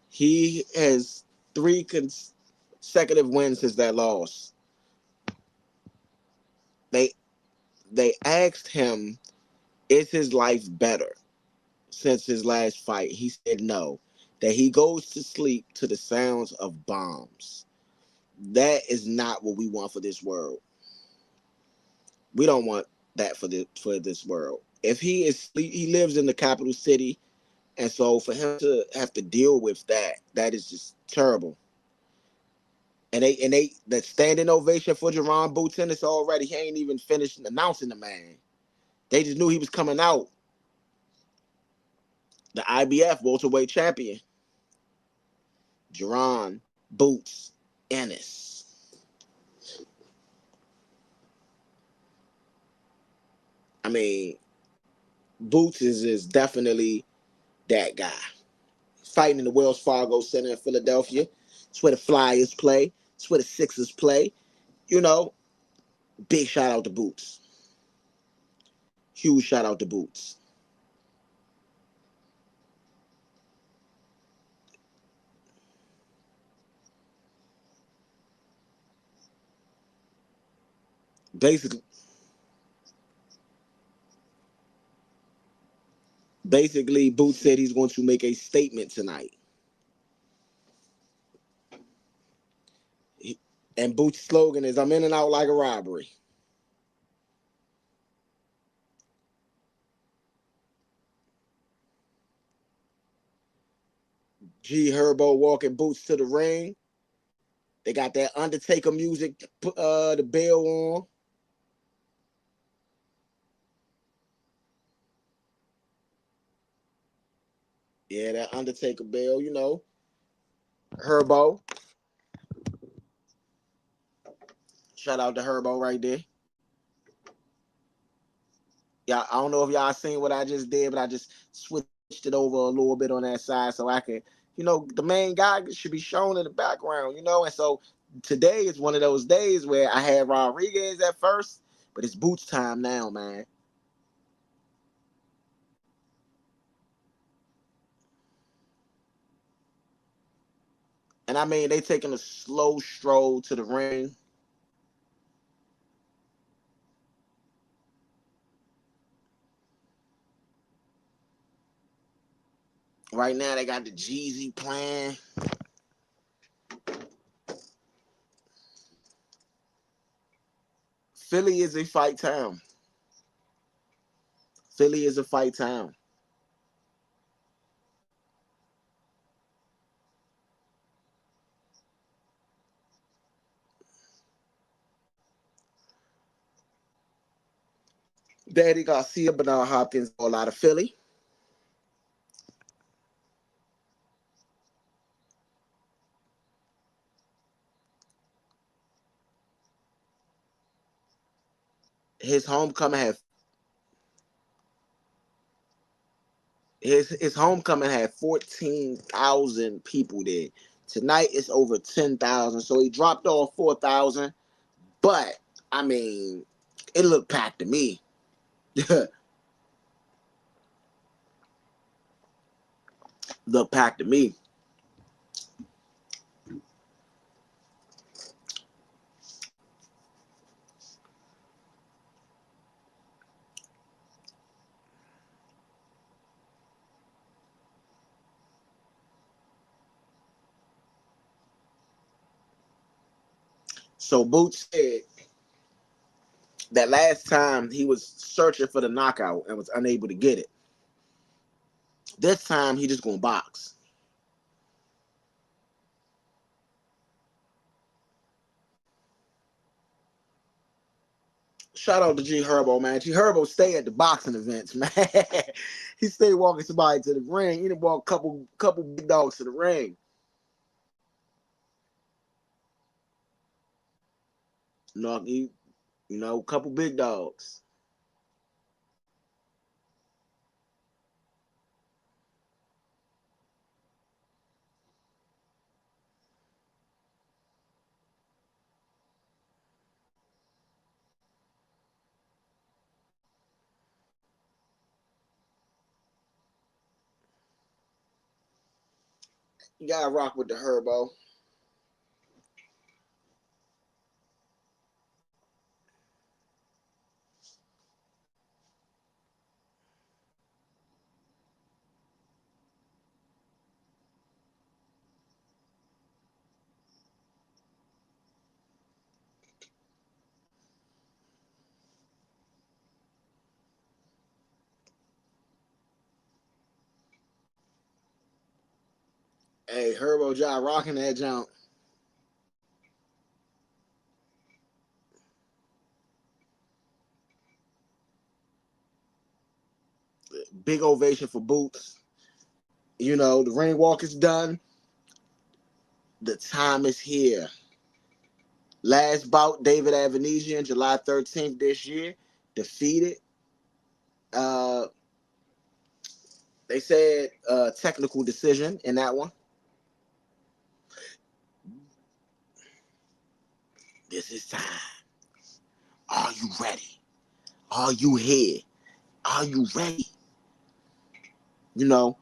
He has three consecutive wins since that loss. They they asked him, "Is his life better since his last fight?" He said no. That he goes to sleep to the sounds of bombs. That is not what we want for this world. We don't want that for this world. If he lives in the capital city, and so for him to have to deal with that, that is just terrible. And they that standing ovation for Jaron Boots Ennis already. He ain't even finished announcing the man. They just knew he was coming out. The IBF welterweight champion, Jaron Boots Ennis. I mean, Boots is definitely that guy. Fighting in the Wells Fargo Center in Philadelphia. It's where the Flyers play. It's where the Sixers play. You know, big shout out to Boots. Huge shout out to Boots. Basically, basically, Boots said he's going to make a statement tonight. And Boots' slogan is, "I'm in and out like a robbery." G Herbo walking Boots to the ring. They got that Undertaker music, the bell on. Yeah, that Undertaker bell, you know. Herbo. Shout out to Herbo right there. Yeah, I don't know if y'all seen what I just did, but I just switched it over a little bit on that side so I can, the main guy should be shown in the background, and so today is one of those days where I had Rodriguez at first, but it's Boots time now, man. And I mean, they taking a slow stroll to the ring. Right now, they got the Jeezy playing. Philly is a fight town. Philly is a fight town. Daddy Garcia, Bernard Hopkins, all out of Philly. His homecoming had his homecoming had 14,000 people there. Tonight it's over 10,000, so he dropped off 4,000. But I mean, it looked packed to me. Looked packed to me. So Boots said that last time he was searching for the knockout and was unable to get it. This time he just gonna box. Shout out to G Herbo, man. G Herbo stay at the boxing events, man. He stay walking somebody to the ring. He done walk couple big dogs to the ring. Couple big dogs. You gotta rock with the Herbo. Hey, Herbo Jaron rocking that jump. Big ovation for Boots. You know, the ring walk is done. The time is here. Last bout, David Avanesian, July 13th this year, defeated. Uh, they said technical decision in that one. This is time. Are you ready? Are you here? Are you ready? You know,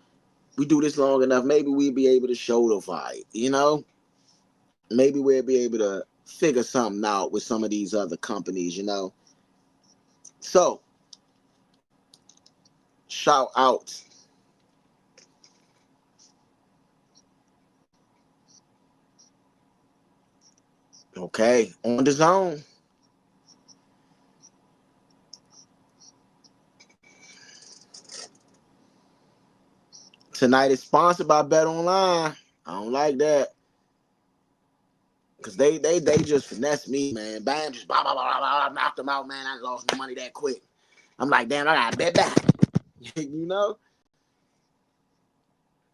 we do this long enough, maybe we'll be able to show the fight, you know? Maybe we'll be able to figure something out with some of these other companies, you know? So, shout out. Okay, on the zone. Tonight is sponsored by Bet Online. I don't like that. Cause they just finesse me, man. Bam, just blah, blah, blah, blah, blah, knocked them out, man. I lost my money that quick. I'm like, damn, I gotta bet back. You know?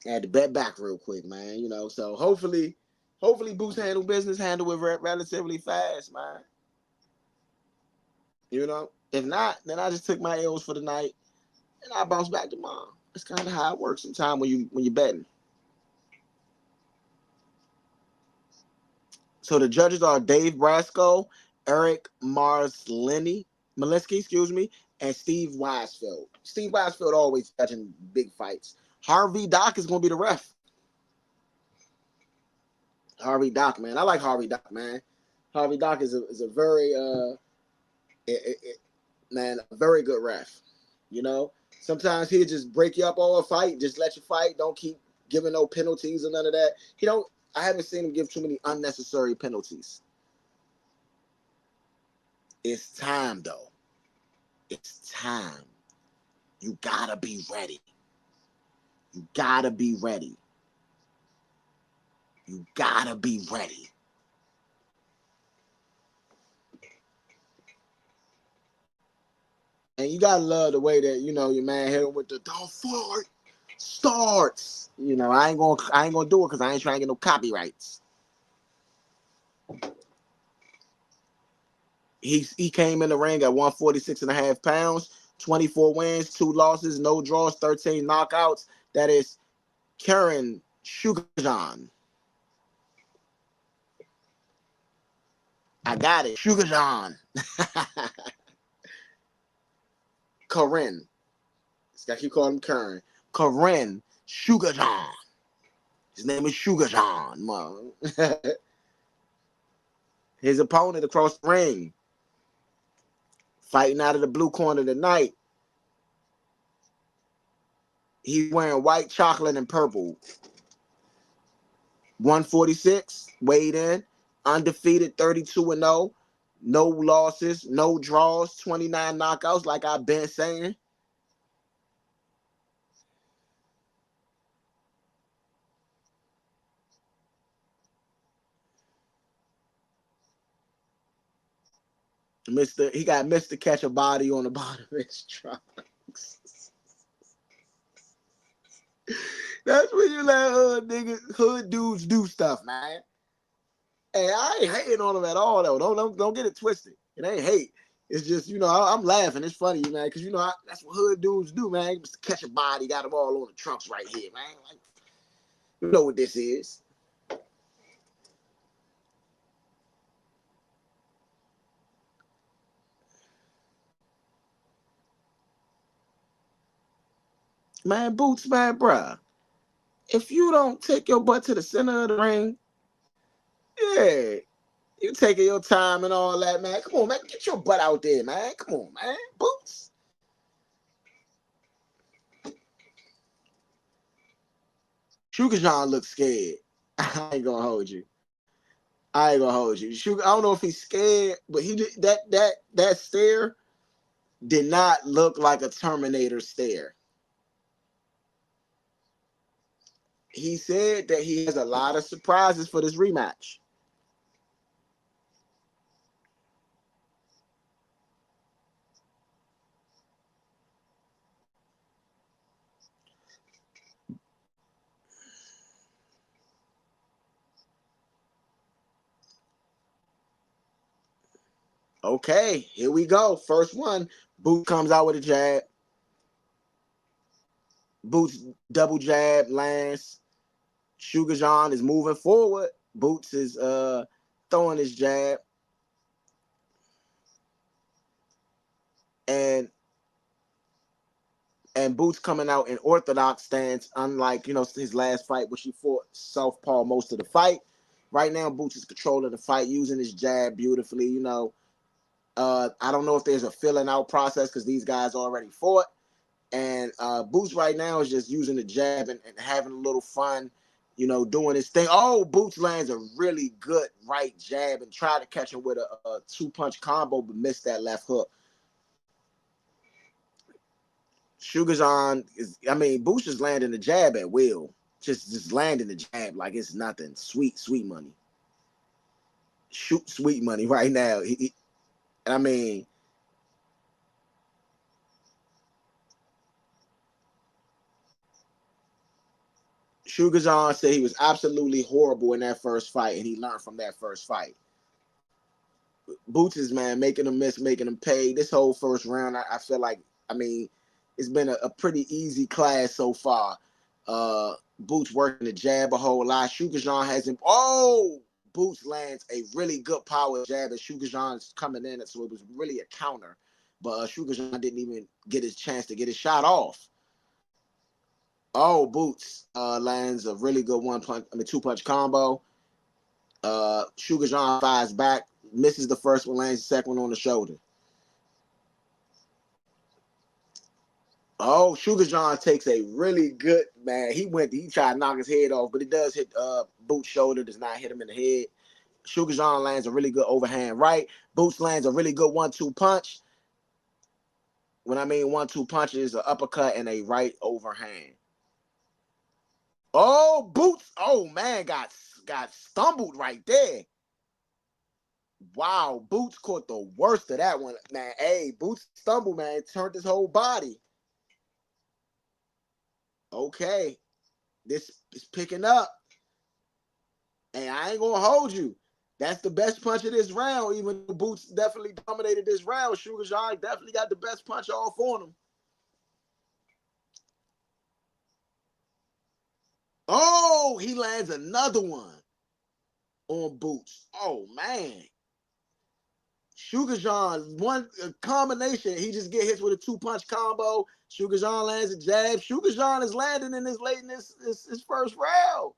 I had to bet back real quick, man. You know, so hopefully Boots handle it relatively fast, man. You know? If not, then I just took my L's for the night and I bounce back tomorrow. That's kind of how it works sometimes when you're betting. So the judges are Dave Brasco, Eric Malinsky, and Steve Weisfeld. Steve Weisfeld always judging big fights. Harvey Dock is going to be the ref. Harvey Dock, man. I like Harvey Dock, man. Harvey Dock is a very man, a very good ref. You know, sometimes he'll just break you up all a fight, just let you fight. Don't keep giving no penalties or none of that. He don't. I haven't seen him give too many unnecessary penalties. It's time, though. It's time. You gotta be ready. You gotta be ready. You gotta be ready. And you gotta love the way that, you know, your man hit him with the don't fart starts. You know, I ain't gonna do it because I ain't trying to get no copyrights. He came in the ring at 146.5 pounds, 24 wins, 2 losses, no draws, 13 knockouts. That is Karen Chukhadzhian. I got it. Chukhadzhian. Karen. I keep calling him Karen. Karen Chukhadzhian. His name is Chukhadzhian, man. His opponent across the ring, fighting out of the blue corner tonight. He's wearing white, chocolate, and purple. 146, weighed in, undefeated, 32-0, no losses, no draws, 29 knockouts, like I've been saying. He got Mr. Catch a Body on the bottom of his trunks. That's when you let hood dudes do stuff, man. Hey, I ain't hating on him at all, though. Don't get it twisted. It ain't hate. It's just, you know, I'm laughing. It's funny, man, because, you know, that's what hood dudes do, man. Mr. Catch a Body got them all on the trunks right here, man. Like, you know what this is. Man, Boots, man, bruh. if you don't take your butt to the center of the ring, yeah, you taking your time and all that, man. Come on, man. Get your butt out there, man. Come on, man. Boots. Chukhadzhian looks scared. I ain't gonna hold you. I ain't gonna hold you. I don't know if he's scared, but he did that stare did not look like a Terminator stare. He said that he has a lot of surprises for this rematch. Okay, here we go. First one. Boots comes out with a jab. Boots double jab lands. Chukhadzhian is moving forward. Boots is throwing his jab. And Boots coming out in orthodox stance, unlike, his last fight, which he fought southpaw most of the fight. Right now, Boots is controlling the fight, using his jab beautifully. I don't know if there's a filling out process because these guys already fought. And Boots right now is just using the jab and having a little fun, doing his thing. Oh, Boots lands a really good right jab and tried to catch him with a two-punch combo, but missed that left hook. Chukhadzhian Boots just landing the jab at will. Just landing the jab like it's nothing. Sweet money. Shoot sweet money right now. Chukhadzhian said he was absolutely horrible in that first fight, and he learned from that first fight. Boots is, man, making him miss, making him pay. This whole first round, I feel like, it's been a pretty easy class so far. Boots working the jab a whole lot. Chukhadzhian has him. Oh, Boots lands a really good power jab, and Chukhadzhian is coming in, so it was really a counter. But Chukhadzhian didn't even get his chance to get his shot off. Oh, Boots lands a really good two-punch combo. Chukhadzhian fires back, misses the first one, lands the second one on the shoulder. Oh, Chukhadzhian takes a really good, man. He tried to knock his head off, but it does hit Boots' shoulder, does not hit him in the head. Chukhadzhian lands a really good overhand right. Boots lands a really good 1-2 punch. When I mean 1-2 punches, an uppercut and a right overhand. Oh, Boots, oh man, got stumbled right there. Wow, Boots caught the worst of that one, man. Hey, Boots stumbled, man. Turned his whole body. Okay, this is picking up. And I ain't gonna hold you. That's the best punch of this round. Even though Boots definitely dominated this round, Chukhadzhian definitely got the best punch off on him. Oh, he lands another one on Boots. Oh man. Chukhadzhian, one combination, he just get hit with a two-punch combo. Chukhadzhian lands a jab. Chukhadzhian is landing in this late in this first round.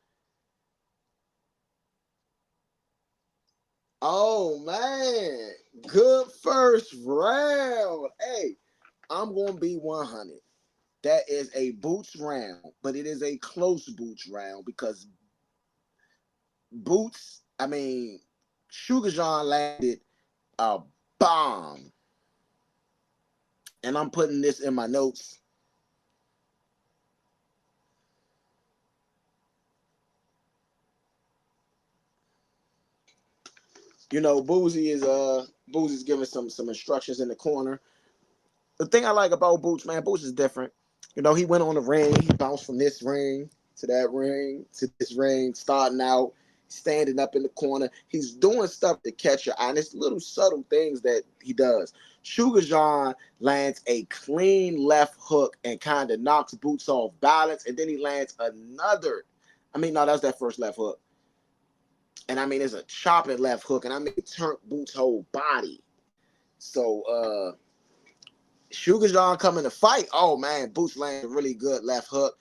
Oh man, good first round. Hey, I'm gonna be 100. That is a Boots round, but it is a close Boots round because Chukhadzhian landed a bomb. And I'm putting this in my notes. Boozy's giving some instructions in the corner. The thing I like about Boots, man, Boots is different. He went on the ring, he bounced from this ring to that ring to this ring, starting out, standing up in the corner. He's doing stuff to catch your eye. And it's little subtle things that he does. Chukhadzhian lands a clean left hook and kind of knocks Boots off balance, and then he lands another. No, that was that first left hook. And it's a chopping left hook, and it turned Boots' whole body. So Chukhadzhian coming to fight. Oh man, Boots lands a really good left hook.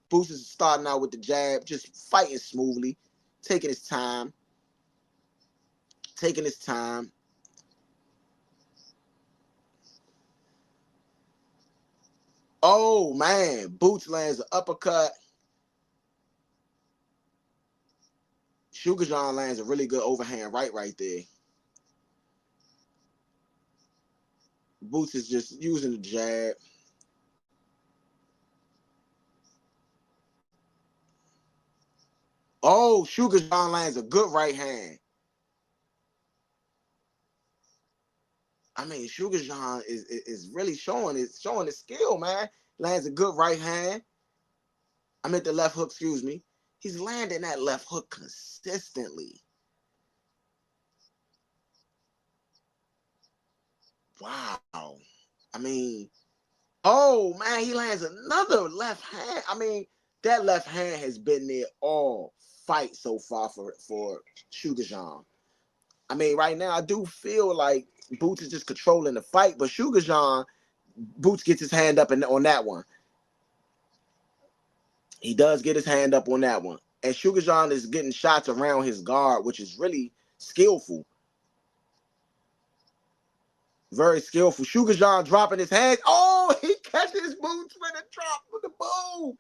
Boots is starting out with the jab, just fighting smoothly, taking his time. Taking his time. Oh, man. Boots lands an uppercut. Chukhadzhian lands a really good overhand right there. Boots is just using the jab. Oh, Chukhadzhian lands a good right hand. I mean, Chukhadzhian is really showing his skill, man. Lands a good right hand. I meant the left hook, excuse me. He's landing that left hook consistently. Wow. I mean, oh man, he lands another left hand. I mean, that left hand has been there all fight so far for Chukhadzhian. I mean, right now I do feel like Boots is just controlling the fight, but Chukhadzhian, Boots gets his hand up on that one. He does get his hand up on that one. And Chukhadzhian is getting shots around his guard, which is really skillful. Very skillful. Chukhadzhian dropping his hands. Oh, he catches Boots with a drop with the boom.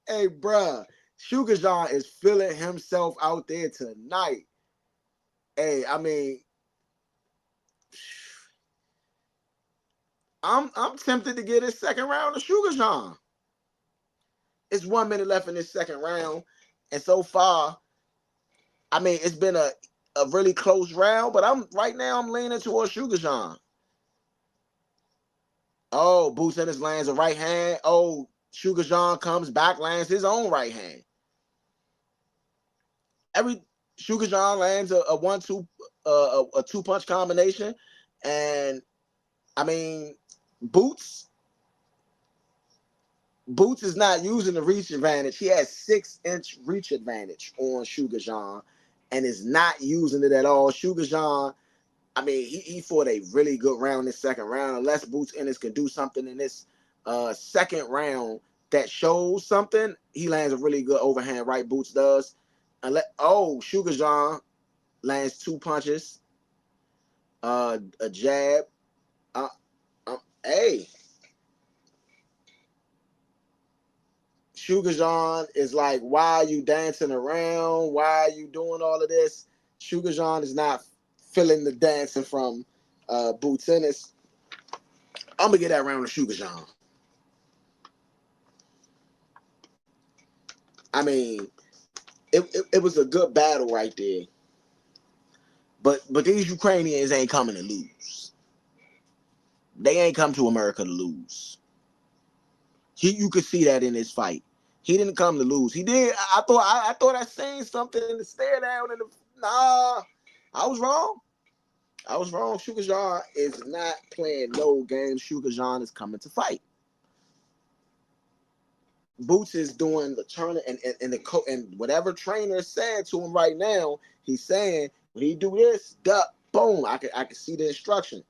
Hey, bruh. Chukhadzhian is feeling himself out there tonight. Hey, I mean, I'm tempted to get his second round of Chukhadzhian. It's 1 minute left in this second round. And so far, I mean, it's been a really close round, but I'm leaning towards Chukhadzhian. Oh, Boots Ennis lands a right hand. Oh, Chukhadzhian comes back, lands his own right hand. Chukhadzhian lands a 1-2 a 2-punch combination, and I mean Boots is not using the reach advantage. He has 6-inch reach advantage on Chukhadzhian, and is not using it at all. Chukhadzhian, I mean, he fought a really good round this second round. Unless Boots Ennis can do something in this second round that shows something, he lands a really good overhand right. Boots does. Chukhadzhian lands 2 punches, a jab. Hey, Chukhadzhian is like, why are you dancing around? Why are you doing all of this? Chukhadzhian is not feeling the dancing from Boots Ennis. I'm gonna get that round to Chukhadzhian. I mean, it was a good battle right there. But these Ukrainians ain't coming to lose. They ain't come to America to lose. You could see that in this fight. He didn't come to lose. He did. I thought I seen something in the stare down. Nah, I was wrong. Chukhadzhian is not playing no games. Chukhadzhian is coming to fight. Boots is doing the turn and whatever trainer said to him right now, he's saying when he do this, duck, boom. I can see the instruction.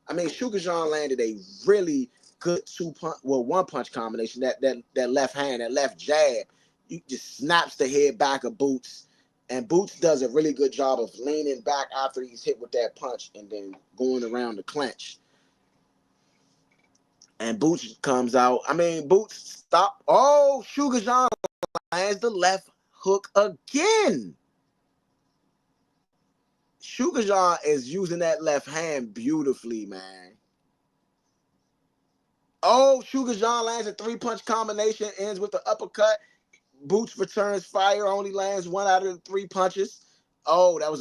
I mean, Chukhadzhian landed a really good 1-punch combination. That left hand, that left jab, you just snaps the head back of Boots, and Boots does a really good job of leaning back after he's hit with that punch and then going around the clinch. And Boots comes out. I mean, Boots stop. Oh, Chukhadzhian lands the left hook again. Chukhadzhian is using that left hand beautifully, man. Oh, Chukhadzhian lands a 3-punch combination, ends with the uppercut. Boots returns fire, only lands 1 out of the 3 punches. Oh, that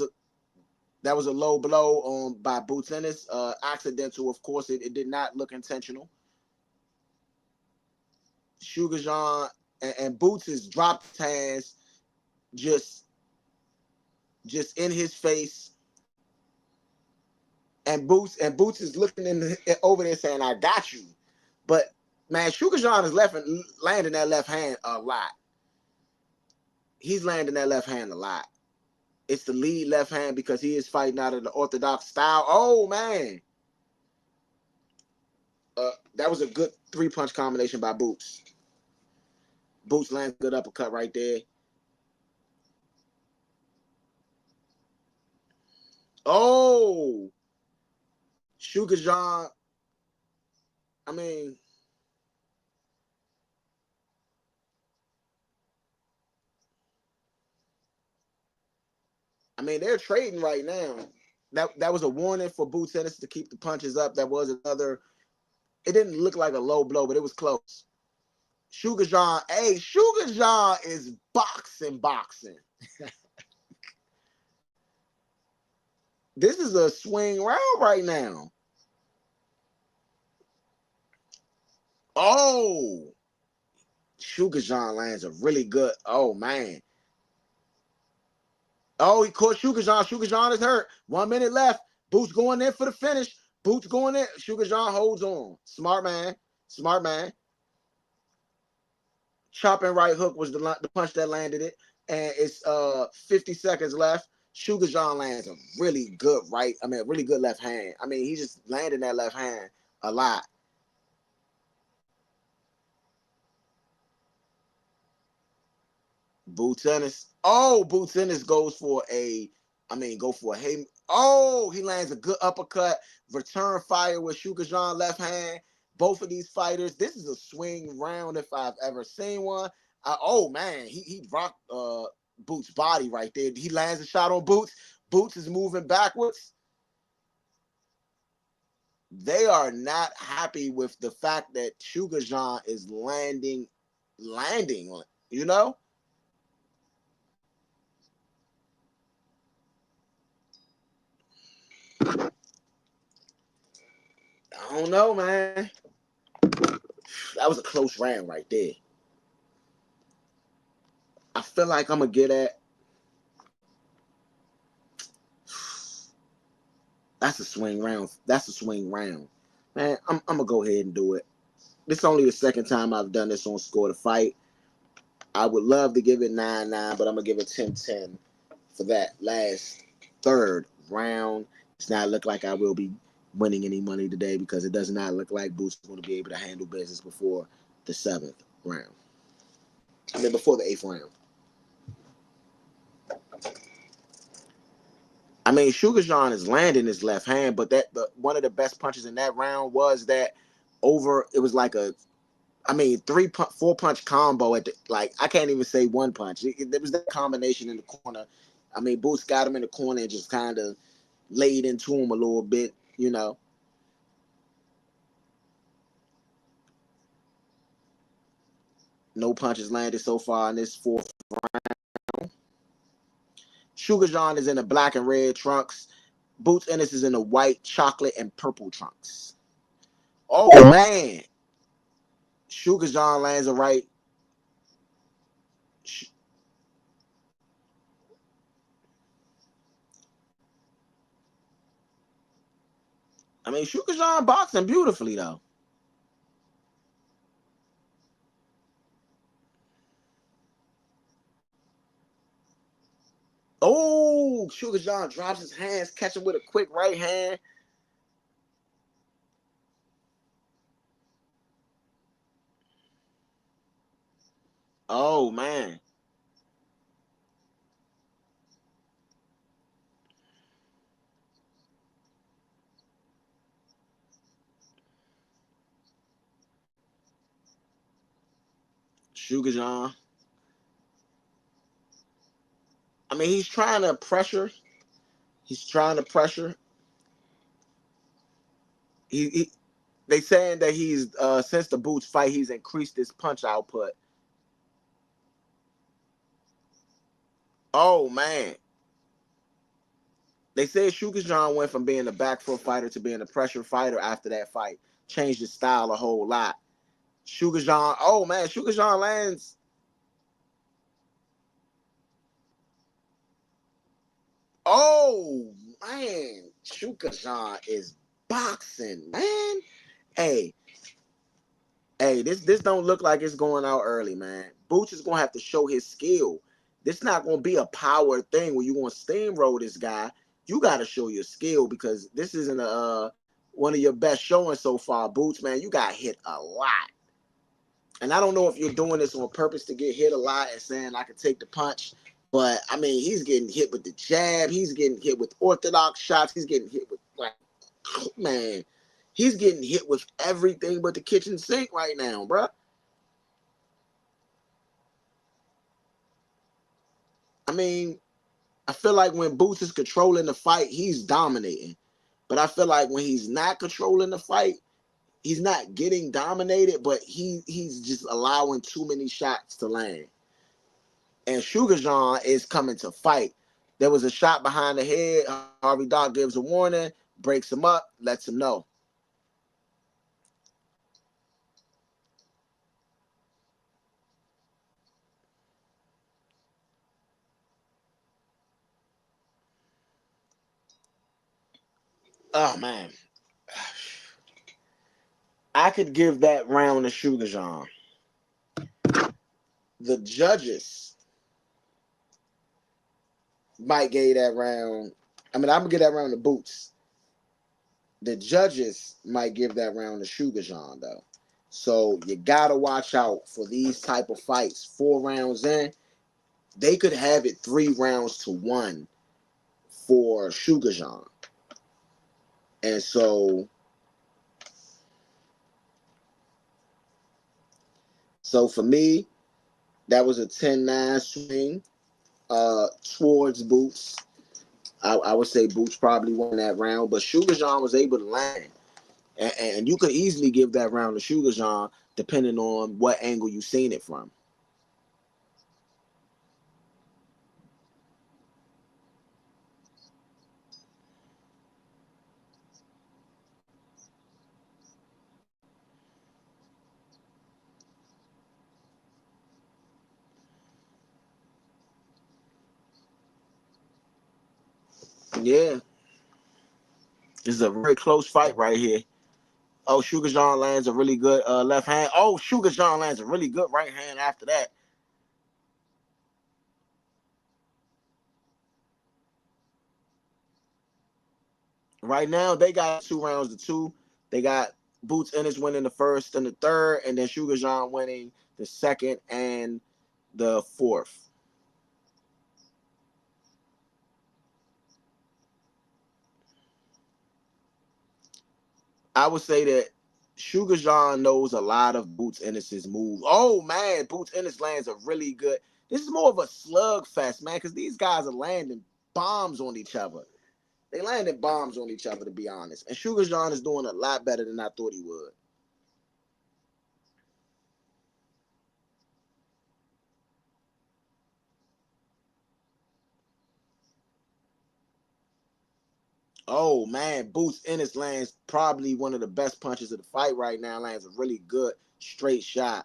was a low blow by Boots Ennis. Accidental, of course. It did not look intentional. Chukhadzhian and Boots has dropped his hands just in his face. And Boots is looking over there saying, I got you. But man, Chukhadzhian is landing that left hand a lot. He's landing that left hand a lot. It's the lead left hand because he is fighting out of the orthodox style. Oh man. That was a good 3-punch combination by Boots. Boots lands a good uppercut right there. Oh, Chukhadzhian. I mean, they're trading right now. That was a warning for Boots Ennis to keep the punches up. That was another. It didn't look like a low blow, but it was close. Chukhadzhian, hey, Chukhadzhian is boxing. This is a swing round right now. Oh, Chukhadzhian lands a really good. Oh man. Oh, he caught Chukhadzhian. Chukhadzhian is hurt. 1 minute left. Boots going in for the finish. Boots going in. Chukhadzhian holds on. Smart man. Smart man. Chopping right hook was the punch that landed it. And it's 50 seconds left. Chukhadzhian lands a really good really good left hand. He just landed that left hand a lot. Boots Ennis. Oh, Boots Ennis goes for hey. Oh, he lands a good uppercut. Return fire with Chukhadzhian left hand. Both of these fighters. This is a swing round if I've ever seen one. Oh man, he rocked Boots' body right there. He lands a shot on Boots. Boots is moving backwards. They are not happy with the fact that Chukhadzhian is landing, you know? I don't know, man. That was a close round right there. I feel like I'm gonna get at. That's a swing round. That's a swing round, man. I'm gonna go ahead and do it. This is only the second time I've done this on Score to Fight. I would love to give it 9-9, but I'm gonna give it 10-10 for that last third round. It's not look like I will be winning any money today because it does not look like Boots is going to be able to handle business before the 7th round. Before the 8th round. Chukhadzhian is landing his left hand, but one of the best punches in that round was that it was like a 4 punch combo at I can't even say one punch. There was that combination in the corner. Boots got him in the corner and just kind of laid into him a little bit, you know. No punches landed so far in this 4th round. Chukhadzhian is in the black and red trunks. Boots Ennis is in the white, chocolate, and purple trunks. Oh, man. Chukhadzhian lands a right. Chukhadzhian boxing beautifully, though. Oh, Chukhadzhian drops his hands, catch him with a quick right hand. Oh, man. Chukhadzhian. He's trying to pressure. He's trying to pressure. They saying that he's since the Boots fight, he's increased his punch output. Oh man. They said Chukhadzhian went from being a back foot fighter to being a pressure fighter after that fight. Changed his style a whole lot. Chukhadzhian, oh man, Chukhadzhian lands. Oh man, Chukhadzhian is boxing, man. Hey, this don't look like it's going out early, man. Boots is gonna have to show his skill. This not gonna be a power thing where you gonna steamroll this guy. You gotta show your skill because this isn't one of your best showings so far, Boots, man. You got hit a lot. And I don't know if you're doing this on purpose to get hit a lot and saying I can take the punch, but I mean, he's getting hit with the jab. He's getting hit with orthodox shots. He's getting hit with, like, man, he's getting hit with everything but the kitchen sink right now, bruh. I mean, I feel like when Boots is controlling the fight, he's dominating. But I feel like when he's not controlling the fight, he's not getting dominated, but he's just allowing too many shots to land. And Chukhadzhian is coming to fight. There was a shot behind the head. Harvey Dock gives a warning, breaks him up, lets him know. Oh, man. I could give that round to Chukhadzhian. The judges might give that round. I mean, I'm going to give that round to Boots. The judges might give that round to Chukhadzhian, though. So you got to watch out for these type of fights. 4 rounds in, they could have it 3 rounds to 1 for Chukhadzhian. And so for me, that was a 10-9 swing towards Boots. I would say Boots probably won that round, but Chukhadzhian was able to land. And you could easily give that round to Chukhadzhian depending on what angle you've seen it from. Yeah, this is a very close fight right here. Oh, Chukhadzhian lands a really good left hand. Oh, Chukhadzhian lands a really good right hand after that. Right now, they got 2 rounds to 2. They got Boots Ennis winning the first and the third, and then Chukhadzhian winning the second and the fourth. I would say that Chukhadzhian knows a lot of Boots Ennis's moves. Oh, man, Boots Ennis lands a really good. This is more of a slugfest, man, because these guys are landing bombs on each other. They landed bombs on each other, to be honest. And Chukhadzhian is doing a lot better than I thought he would. Oh, man, Boots Ennis lands probably one of the best punches of the fight right now. Lands a really good straight shot.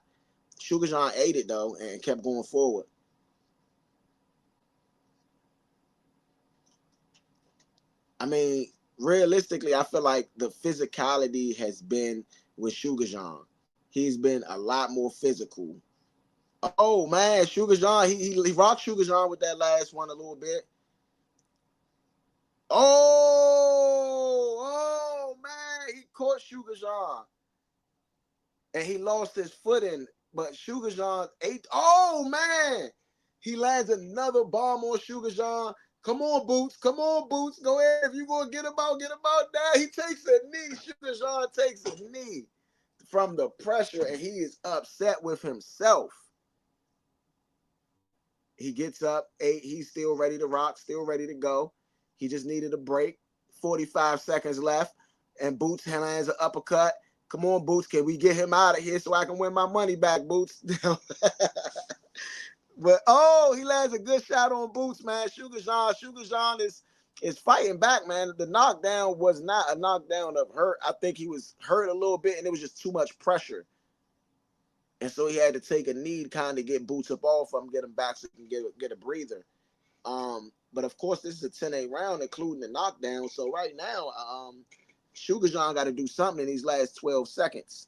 Chukhadzhian ate it, though, and kept going forward. I mean, realistically, I feel like the physicality has been with Chukhadzhian. He's been a lot more physical. Oh, man, Chukhadzhian, he rocked Chukhadzhian with that last one a little bit. Oh, man, he caught Chukhadzhian. And he lost his footing, but Chukhadzhian ate. Oh, man, he lands another bomb on Chukhadzhian. Come on, Boots. Come on, Boots. Go ahead. If you're going to get him out now. He takes a knee. Chukhadzhian takes a knee from the pressure, and he is upset with himself. He gets up. He's still ready to rock, still ready to go. He just needed a break. 45 seconds left, and Boots lands an uppercut. Come on, Boots. Can we get him out of here so I can win my money back, Boots? But he lands a good shot on Boots, man. Chukhadzhian is fighting back, man. The knockdown was not a knockdown of hurt. I think he was hurt a little bit, and it was just too much pressure. And so he had to take a knee to kind of get Boots up off him, get him back so he can get a breather. But of course, this is a 10-8 round, including the knockdown. So right now, Chukhadzhian got to do something in these last 12 seconds.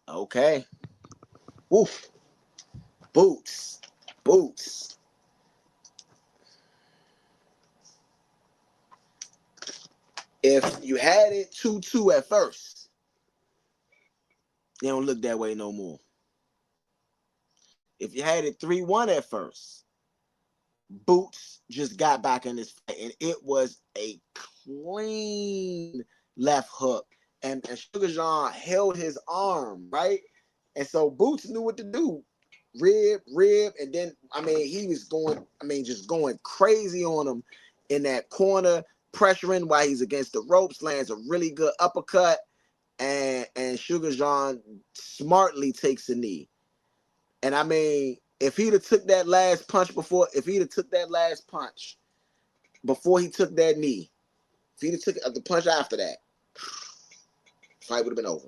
Okay. Woof. Boots. Boots. If you had it 2-2 at first, they don't look that way no more. If you had it 3-1 at first, Boots just got back in this fight, and it was a clean left hook. And Chukhadzhian held his arm, right? And so Boots knew what to do. Rib, and then, he was going, just going crazy on him in that corner, pressuring while he's against the ropes, lands a really good uppercut, and Chukhadzhian smartly takes a knee. And if he'd have took that last punch before he took that knee, if he'd have took the punch after that, fight would have been over.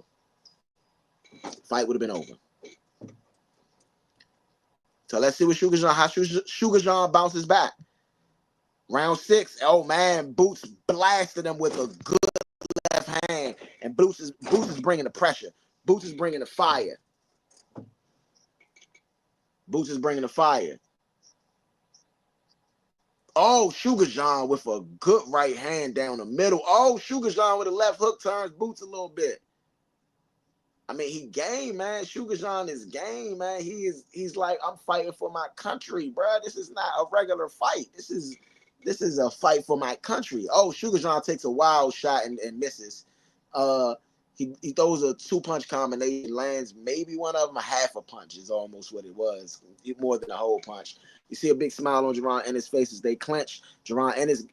So let's see how Chukhadzhian bounces back. Round 6, oh man, Boots blasted him with a good left hand, and Boots is bringing the pressure. Boots is bringing the fire. Oh, Chukhadzhian with a good right hand down the middle. Oh, Chukhadzhian with a left hook turns Boots a little bit. He game, man. Chukhadzhian is game, man. He's like, I'm fighting for my country, bro. This is not a regular fight. This is a fight for my country. Oh, Chukhadzhian takes a wild shot and misses. He throws a 2-punch combination, lands maybe one of them, a half a punch is almost what it was, more than a whole punch. You see a big smile on Jaron Ennis' face as they clench. Jaron Ennis,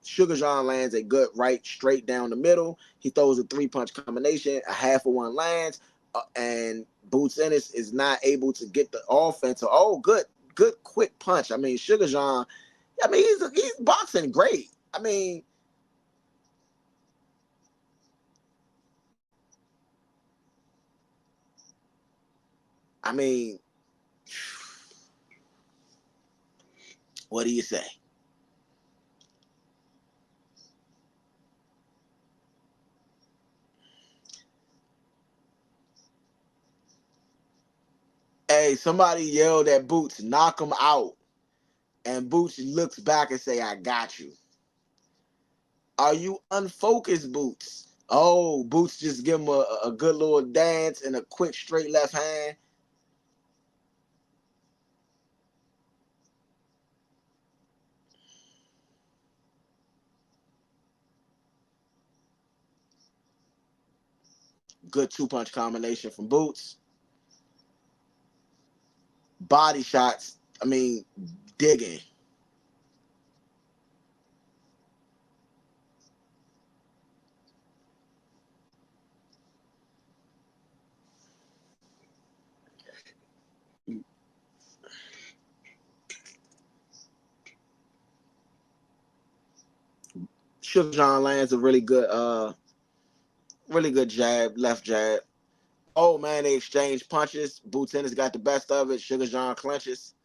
Chukhadzhian lands a good right straight down the middle. He throws a 3-punch combination, a half of one lands, and Boots Ennis is not able to get the offense. Oh, good quick punch. Chukhadzhian, he's boxing great. What do you say? Hey, somebody yelled at Boots, knock him out. And Boots looks back and say, I got you. Are you unfocused, Boots? Oh, Boots just give him a good little dance and a quick straight left hand. Good 2-punch combination from Boots. Body shots, digging. Chukhadzhian lands a really good jab, left jab. Oh man, they exchange punches. Boots Ennis got the best of it. Chukhadzhian clenches.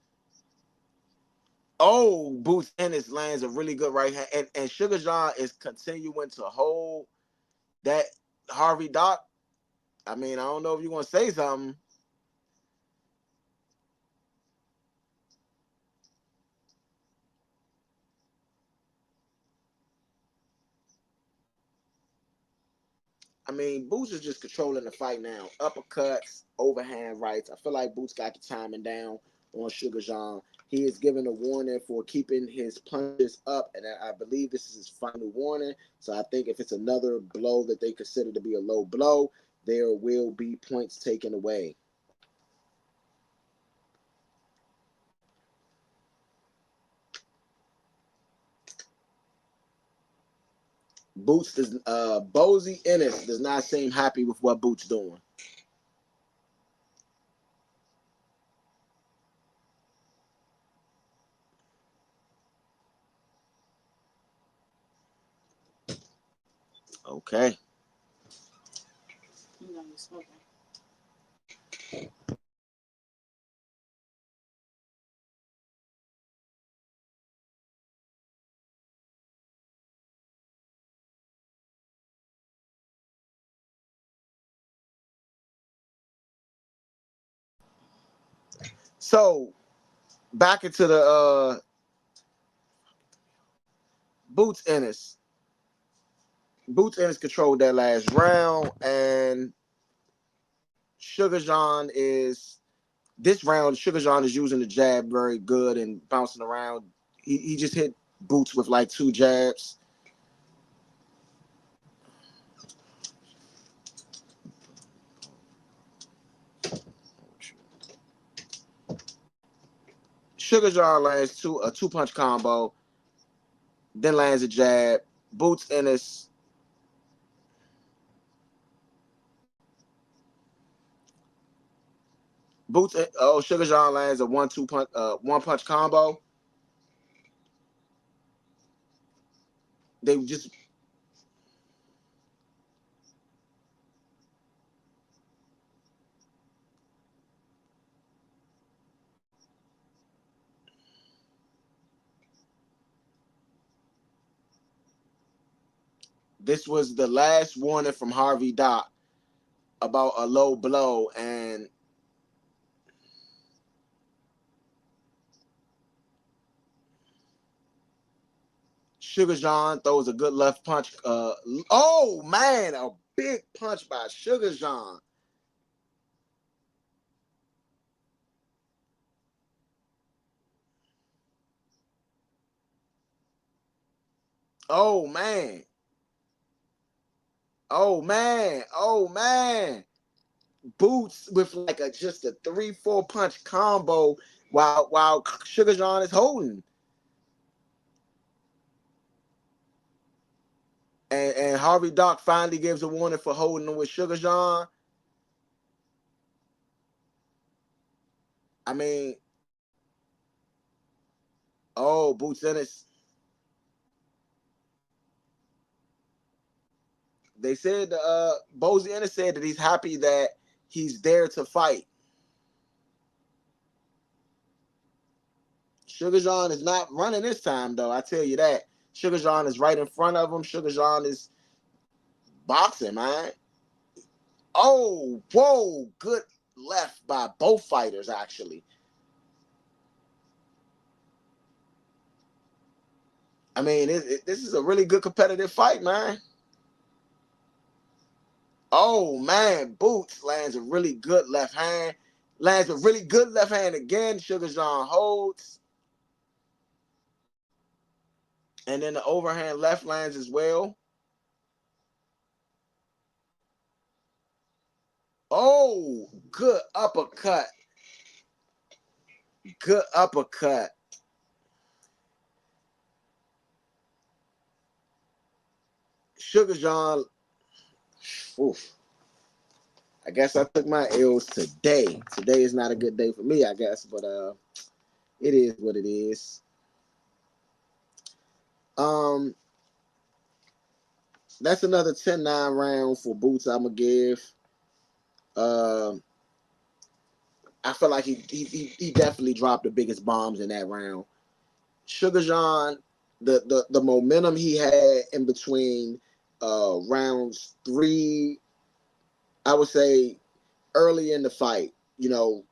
Oh, Boots Ennis lands a really good right hand, and Chukhadzhian is continuing to hold that Harvey Doc. I don't know if you want to say something. Boots is just controlling the fight now. Uppercuts, overhand rights. I feel like Boots got the timing down on Chukhadzhian. He is given a warning for keeping his punches up, and I believe this is his final warning. So I think if it's another blow that they consider to be a low blow, there will be points taken away. Boots does Bozy Ennis does not seem happy with what Boots doing. Okay. So back into the Boots Ennis. Boots Ennis controlled that last round, and Chukhadzhian is this round. Chukhadzhian is using the jab very good and bouncing around. He just hit Boots with like 2 jabs. Chukhadzhian lands a 2-punch combo, then lands a jab. Boots Ennis. Chukhadzhian lands a 1-punch combo. They just this was the last warning from Harvey Dock about a low blow, and Chukhadzhian throws a good left punch. Oh man, a big punch by Chukhadzhian. Oh man. Oh man. Oh man. Boots with like just a 3-4 punch combo while Chukhadzhian is holding. And Harvey Dock finally gives a warning for holding him with Chukhadzhian. I mean, oh, Boots Ennis. They said Bozy Ennis said that he's happy that he's there to fight. Chukhadzhian is not running this time, though. I tell you that. Chukhadzhian is right in front of him. Chukhadzhian is boxing, man. Oh, whoa, good left by both fighters, actually. I mean, this is a really good competitive fight, man. Oh, man, Boots lands a really good left hand. Lands a really good left hand again. Chukhadzhian holds. And then the overhand left lands as well. Oh, good uppercut. Good uppercut. Chukhadzhian. Oof. I guess I took my L's today. Today is not a good day for me, I guess, but it is what it is. That's another 10-9 round for Boots. I'm gonna give. I feel like he definitely dropped the biggest bombs in that round. Chukhadzhian, the momentum he had in between rounds 3, I would say early in the fight, the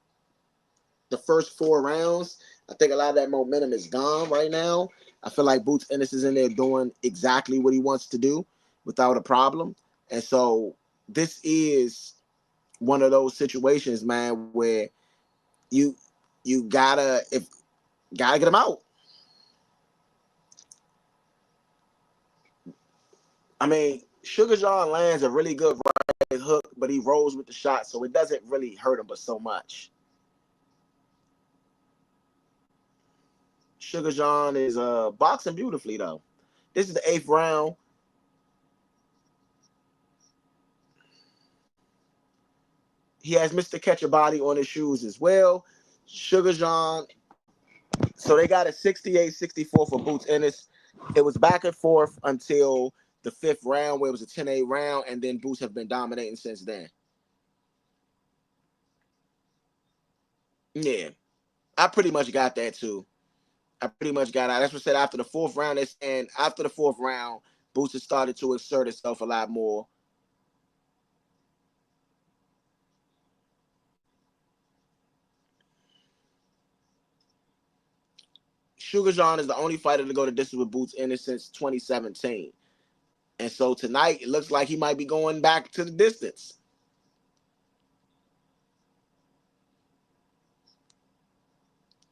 first 4 rounds, I think a lot of that momentum is gone right now. I feel like Boots Ennis is in there doing exactly what he wants to do without a problem. And so this is one of those situations, man, where you gotta get him out. I mean, Chukhadzhian lands a really good right hook, but he rolls with the shot, so it doesn't really hurt him but so much. Chukhadzhian is boxing beautifully, though. This is the 8th round. He has Mr. Catch a Body on his shoes as well. Chukhadzhian. So they got a 68-64 for Boots Ennis. It was back and forth until the 5th round, where it was a 10-8 round, and then Boots have been dominating since then. Yeah, I pretty much got that too. I pretty much got out. That's what I said after the 4th round. And after the 4th round, Boots has started to assert itself a lot more. Chukhadzhian is the only fighter to go to distance with Boots Ennis since 2017. And so tonight, it looks like he might be going back to the distance.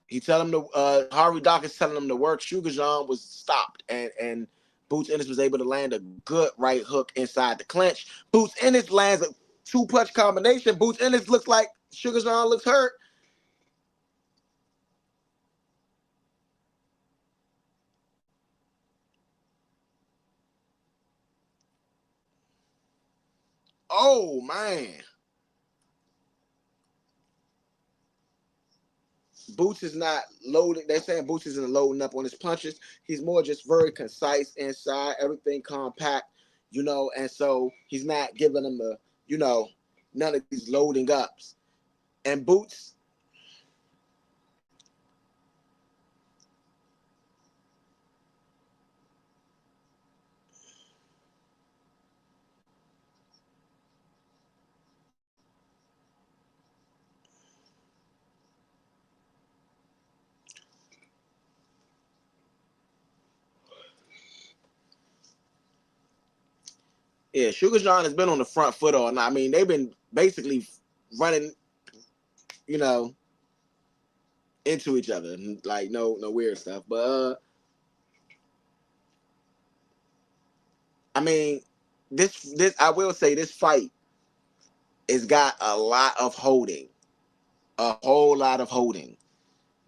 He tell him to Harvey Dock is telling him to work. Chukhadzhian was stopped, and Boots Ennis was able to land a good right hook inside the clinch. Boots Ennis lands a 2-punch combination. Boots Ennis looks like Chukhadzhian looks hurt. Oh man. Boots is not loading. They're saying Boots isn't loading up on his punches. He's more just very concise inside, everything compact, and so he's not giving them none of these loading ups. And Boots, yeah, Chukhadzhian has been on the front foot all night. I mean, they've been basically running, into each other, like no weird stuff. But I mean, this I will say this fight has got a lot of holding, a whole lot of holding,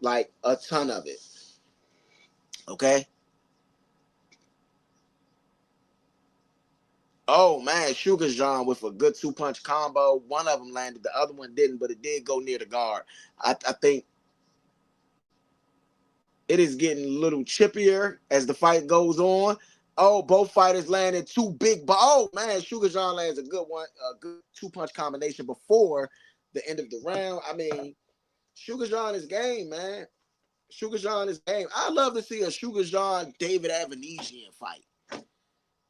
like a ton of it. Okay. Oh man, Chukhadzhian with a good 2-punch combo. One of them landed, the other one didn't, but it did go near the guard. I think it is getting a little chippier as the fight goes on. Oh, both fighters landed 2 big. Oh man, Chukhadzhian lands a good one, a good 2-punch combination before the end of the round. I mean, Chukhadzhian is game, man. Chukhadzhian is game. I love to see a Chukhadzhian David Avanesian fight.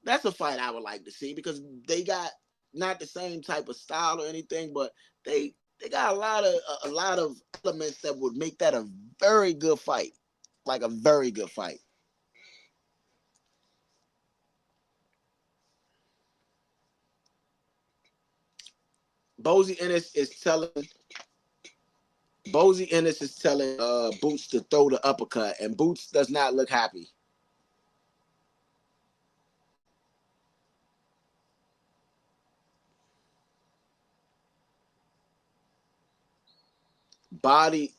That's a fight I would like to see because they got not the same type of style or anything, but they got a lot of elements that would make that a very good fight, like a very good fight. Bozy Ennis is telling Boots to throw the uppercut, and Boots does not look happy. Body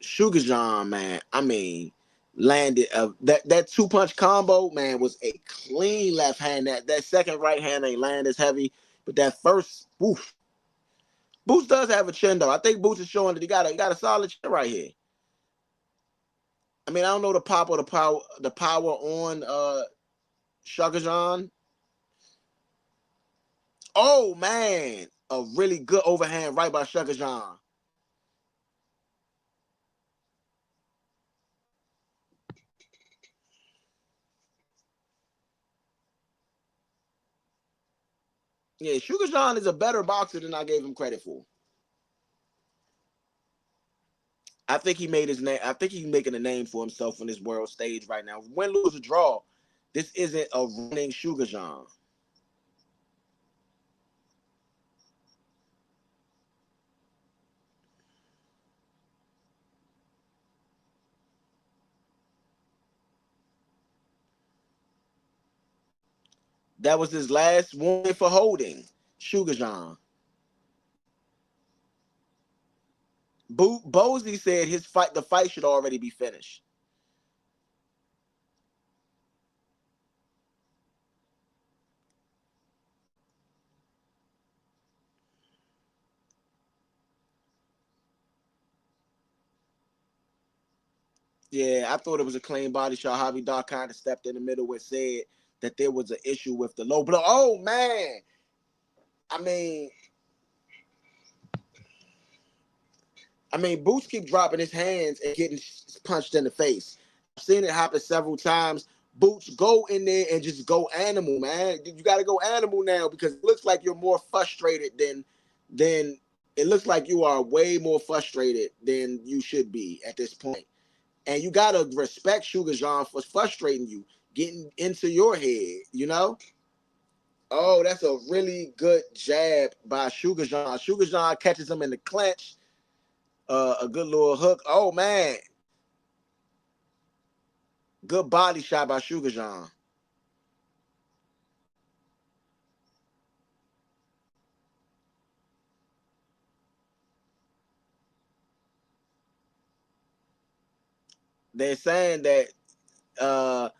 Chukhadzhian, man. I mean, landed that 2-punch combo, man, was a clean left hand. That second right hand ain't land as heavy, but that first, woof. Boots does have a chin though. I think Boots is showing that he got a solid chin right here. I mean, I don't know the pop or the power on Chukhadzhian. Oh man, a really good overhand right by Chukhadzhian. Yeah, Chukhadzhian is a better boxer than I gave him credit for. I think he made his name. I think he's making a name for himself on this world stage right now. Win, lose, or draw, this isn't a running Chukhadzhian. That was his last warning for holding Chukhadzhian. Bozy said the fight should already be finished. Yeah, I thought it was a clean body shot. Javi Doc kind of stepped in the middle and said that there was an issue with the low blow. Oh man, I mean, Boots keep dropping his hands and getting punched in the face. I've seen it happen several times. Boots, go in there and just go animal, man. You got to go animal now because it looks like you're more frustrated than it looks like you are way more frustrated than you should be at this point. And you gotta respect Chukhadzhian for frustrating you, getting into your head, you know? Oh, that's a really good jab by Chukhadzhian. Chukhadzhian catches him in the clinch. A good little hook. Oh man. Good body shot by Chukhadzhian. They're saying that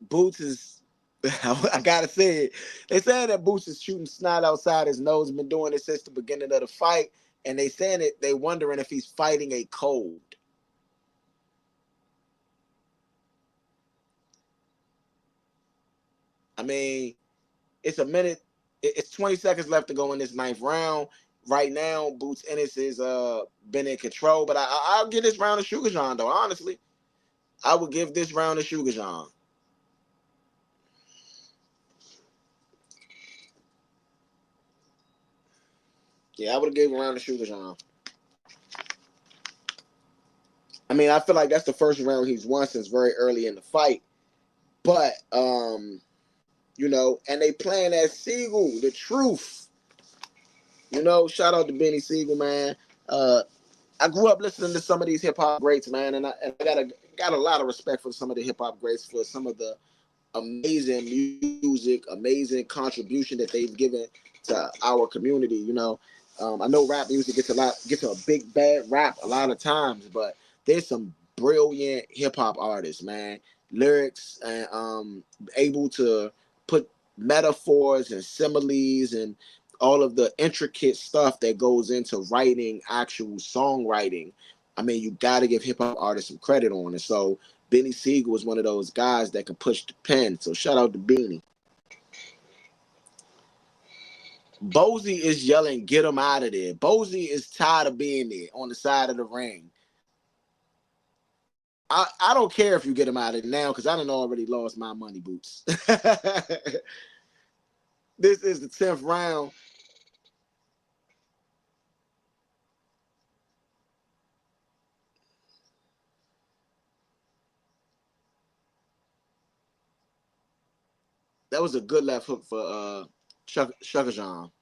Boots is I gotta say it. They saying that Boots is shooting snot outside his nose, been doing it since the beginning of the fight, and they saying it, they wondering if he's fighting a cold. I mean, it's a minute, it's 20 seconds left to go in this ninth round. Right now, Boots Ennis is been in control, but I'll give this round to Chukhadzhian though, honestly. I would give this round to Chukhadzhian. Yeah, I would have gave a round to Chukhadzhian. I mean, I feel like that's the first round he's won since very early in the fight. But you know, and they playing that Siegel, the truth. You know, shout out to Benny Siegel, man. I grew up listening to some of these hip hop greats, man, and I got a lot of respect for some of the hip hop greats for some of the amazing music, amazing contribution that they've given to our community. You know, I know rap music gets a big bad rap a lot of times, but there's some brilliant hip hop artists, man. Lyrics and able to put metaphors and similes and all of the intricate stuff that goes into writing actual songwriting. I mean, you got to give hip hop artists some credit on it. So Benny Siegel was one of those guys that could push the pen. So shout out to Benny. Bozy is yelling, get him out of there. Bozy is tired of being there on the side of the ring. I don't care if you get him out of there now because I done already lost my money, Boots. This is the 10th round. That was a good left hook for Chukhadzhian.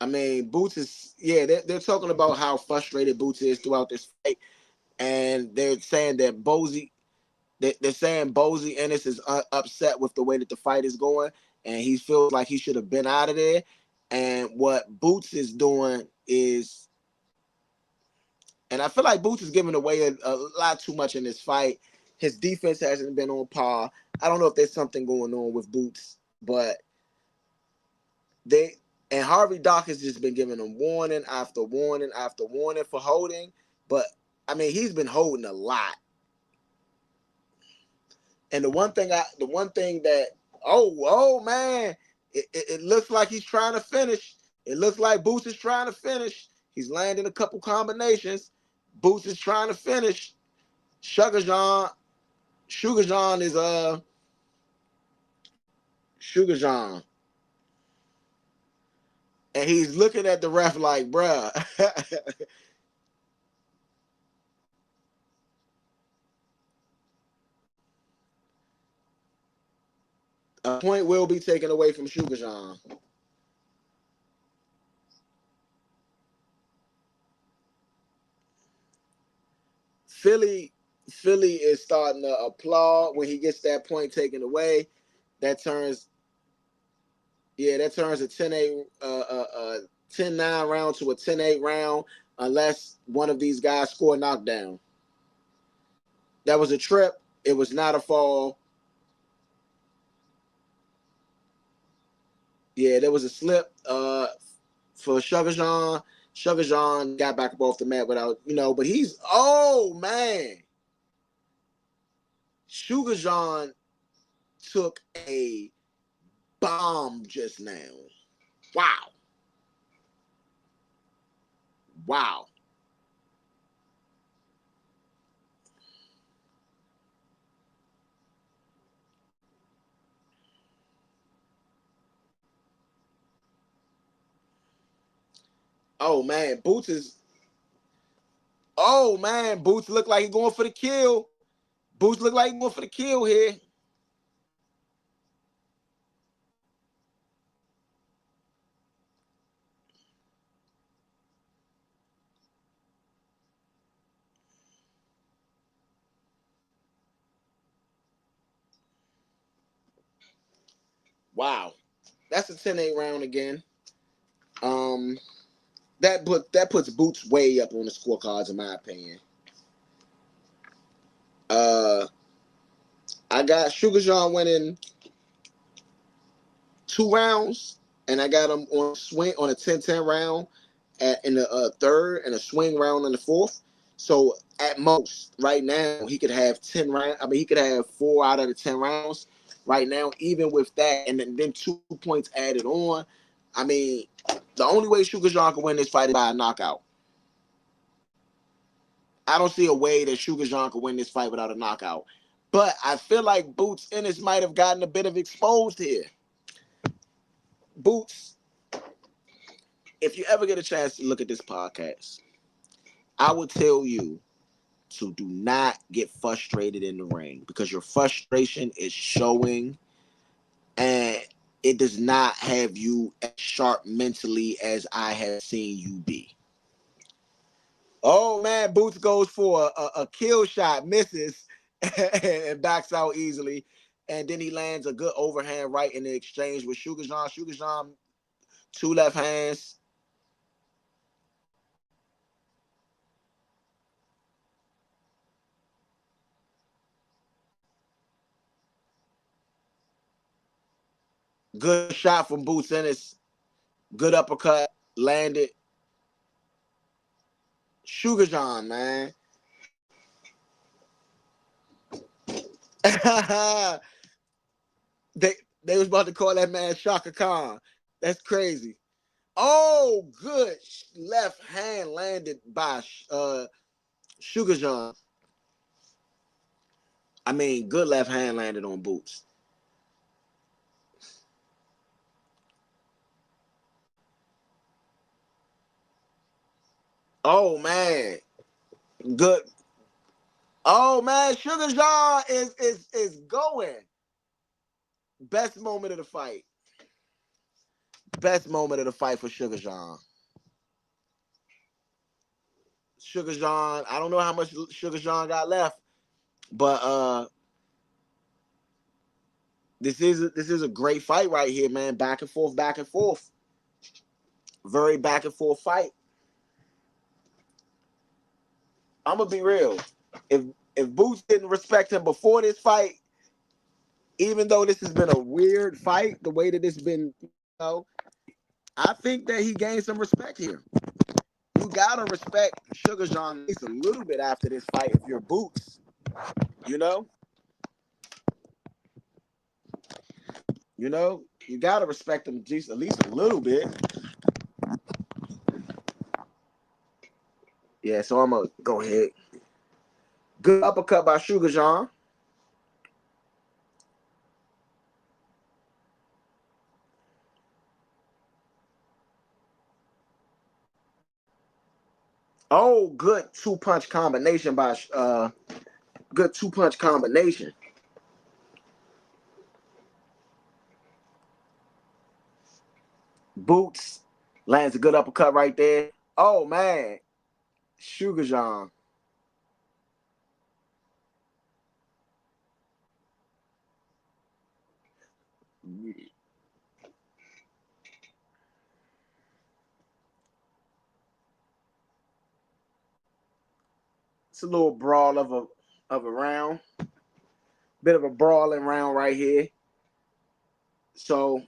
I mean, Boots is they're talking about how frustrated Boots is throughout this fight, and they're saying that they're saying Bozy Ennis is upset with the way that the fight is going, and he feels like he should have been out of there. And what Boots is doing is, and I feel like Boots is giving away a lot too much in this fight. His defense hasn't been on par. I don't know if there's something going on with Boots, but they and Harvey Dock has just been giving him warning after warning after warning for holding. But I mean, he's been holding a lot. And the one thing that, oh man, it looks like he's trying to finish. It looks like Boots is trying to finish. He's landing a couple combinations. Boots is trying to finish. Chukhadzhian is Chukhadzhian, and he's looking at the ref like, bruh. A point will be taken away from Chukhadzhian. Philly, Philly is starting to applaud when he gets that point taken away. That turns, that turns a 10-8, 10-9 round to a 10-8 round unless one of these guys score a knockdown. That was a trip. It was not a fall. Yeah, there was a slip for Chukhadzhian. Chukhadzhian got back up off the mat without, but oh man. Chukhadzhian took a bomb just now. Wow. Wow. Oh man, Boots is. Oh man, Boots look like he's going for the kill. Boots look like he's going for the kill here. Wow, that's a 10-8 round again. Um, that puts Boots way up on the scorecards in my opinion. I got Chukhadzhian winning 2 rounds, and I got him on swing on a 10-10 round in the third and a swing round in the fourth. So at most, right now he could have 10 rounds. I mean, he could have 4 out of the 10 rounds right now, even with that, and then 2 points added on. I mean, the only way Chukhadzhian can win this fight is by a knockout. I don't see a way that Chukhadzhian can win this fight without a knockout. But I feel like Boots Ennis might have gotten a bit of exposed here. Boots, if you ever get a chance to look at this podcast, I would tell you to do not get frustrated in the ring because your frustration is showing and it does not have you as sharp mentally as I have seen you be. Oh man, Boots goes for a kill shot, misses, and backs out easily. And then he lands a good overhand right in the exchange with Chukhadzhian. Chukhadzhian, 2 left hands. Good shot from Boots Ennis. Good uppercut. Landed. Chukhadzhian, man. they they was about to call that man Shaka Khan. That's crazy. Oh, good left hand landed by Chukhadzhian. I mean, good left hand landed on Boots. Oh man, good. Oh man, Chukhadzhian is going. Best moment of the fight. Best moment of the fight for Chukhadzhian. Chukhadzhian, I don't know how much Chukhadzhian got left, but this is a great fight right here, man. Back and forth, back and forth. Very back and forth fight. I'm gonna be real. If Boots didn't respect him before this fight, even though this has been a weird fight, the way that it's been, I think that he gained some respect here. You gotta respect Chukhadzhian at least a little bit after this fight if you're Boots. You know, you gotta respect him just at least a little bit. Yeah, so I'm gonna go ahead. Good uppercut by Chukhadzhian. Oh, good 2-punch combination by good 2-punch combination. Boots lands a good uppercut right there. Oh man, Chukhadzhian. It's a little brawl of a round. Bit of a brawling round right here. So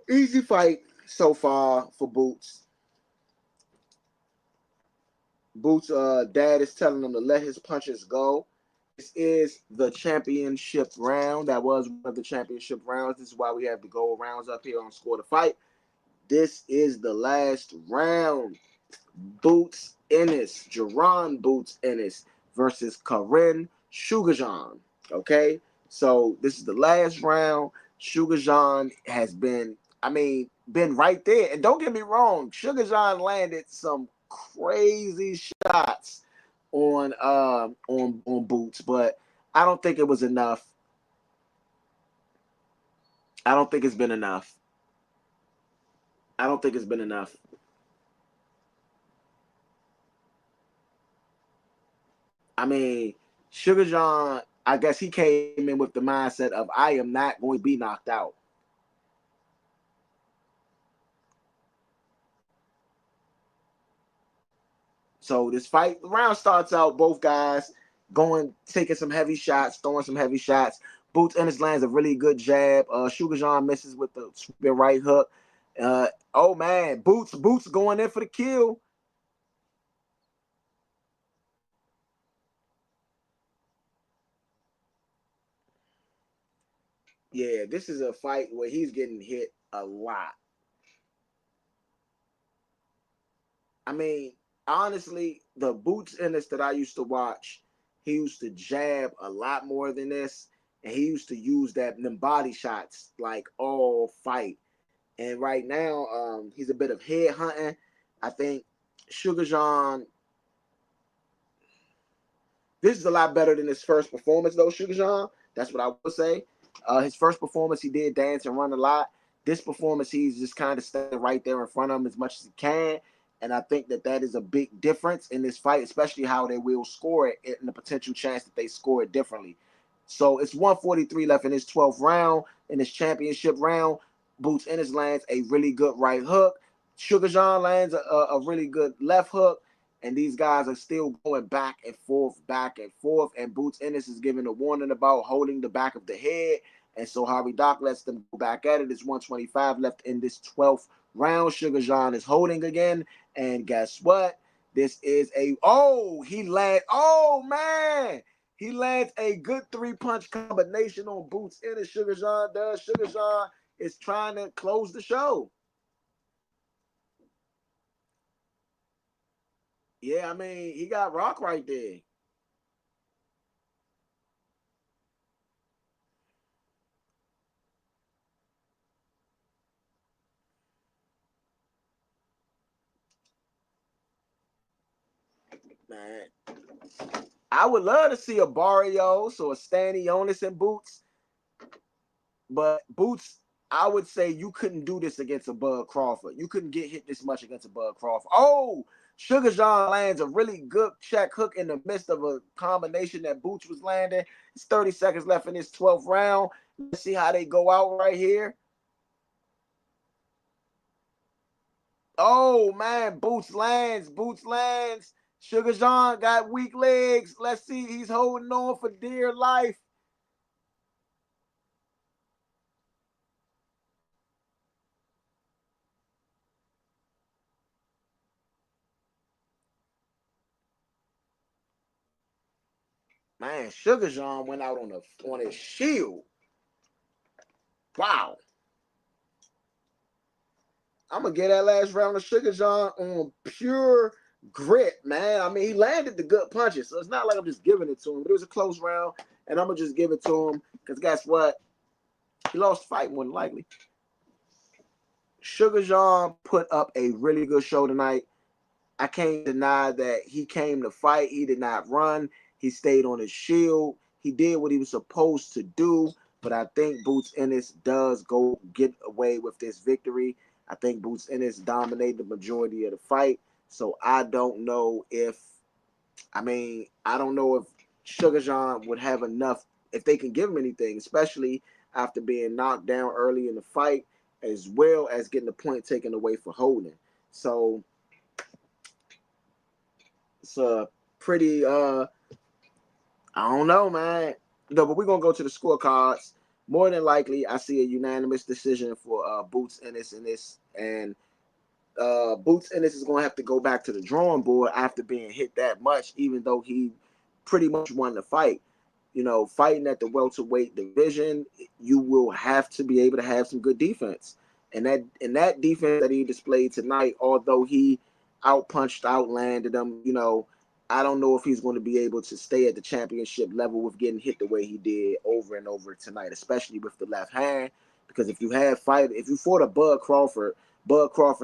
easy fight so far for Boots. Boots' dad is telling him to let his punches go. This is the championship round. That was one of the championship rounds. This is why we have the gold rounds up here on Score to Fight. This is the last round. Boots Ennis, Jaron Boots Ennis versus Karen Chukhadzhian. Okay, so this is the last round. Chukhadzhian has been, been right there. And don't get me wrong, Chukhadzhian landed some crazy shots on Boots, but I don't think it was enough. I don't think it's been enough. I don't think it's been enough. I mean, Chukhadzhian, I guess he came in with the mindset of I am not going to be knocked out. So this fight, the round starts out, both guys taking some heavy shots, throwing some heavy shots. Boots Ennis lands a really good jab. Chukhadzhian misses with the sweeping right hook. Oh man, Boots going in for the kill. Yeah, this is a fight where he's getting hit a lot. I mean, honestly, the Boots Ennis that I used to watch, he used to jab a lot more than this, and he used to use them body shots like all fight. And right now, he's a bit of head hunting. I think Chukhadzhian, this is a lot better than his first performance, though, Chukhadzhian. That's what I would say. His first performance, he did dance and run a lot. This performance, he's just kind of staying right there in front of him as much as he can. And I think that is a big difference in this fight, especially how they will score it and the potential chance that they score it differently. So it's 143 left in his 12th round, in his championship round. Boots Ennis lands a really good right hook. Chukhadzhian lands a really good left hook. And these guys are still going back and forth, back and forth. And Boots Ennis is giving a warning about holding the back of the head. And so Harvey Dock lets them go back at it. It's 125 left in this 12th round. Chukhadzhian is holding again. And guess what? This is oh man. He lands a good 3-punch combination on Boots Ennis. Chukhadzhian does. Chukhadzhian is trying to close the show. Yeah, I mean, he got rock right there. Man, I would love to see a Barrios or a Stanionis in Boots, but Boots, I would say you couldn't do this against a Bud Crawford. You couldn't get hit this much against a Bud Crawford. Oh, Chukhadzhian lands a really good check hook in the midst of a combination that Boots was landing. It's 30 seconds left in this 12th round. Let's see how they go out right here. Oh man, Boots lands. Boots lands. Chukhadzhian got weak legs. Let's see. He's holding on for dear life. Man, Chukhadzhian went out on his shield. Wow. I'm gonna get that last round of Chukhadzhian on pure grit, man. I mean, he landed the good punches, so it's not like I'm just giving it to him. But it was a close round, and I'm gonna just give it to him because guess what? He lost the fight more than likely. Chukhadzhian put up a really good show tonight. I can't deny that he came to fight. He did not run. He stayed on his shield. He did what he was supposed to do. But I think Boots Ennis does go get away with this victory. I think Boots Ennis dominated the majority of the fight. So I don't know if, I don't know if Chukhadzhian would have enough, if they can give him anything, especially after being knocked down early in the fight, as well as getting the point taken away for holding. So it's a pretty I don't know, man. No, but we're gonna go to the scorecards. More than likely, I see a unanimous decision for Boots Ennis in this, and Boots Ennis is gonna have to go back to the drawing board after being hit that much, even though he pretty much won the fight. You know, fighting at the welterweight division, you will have to be able to have some good defense, and that defense that he displayed tonight, although he outpunched, outlanded them, you know, I don't know if he's going to be able to stay at the championship level with getting hit the way he did over and over tonight, especially with the left hand. Because if you fought a Bud Crawford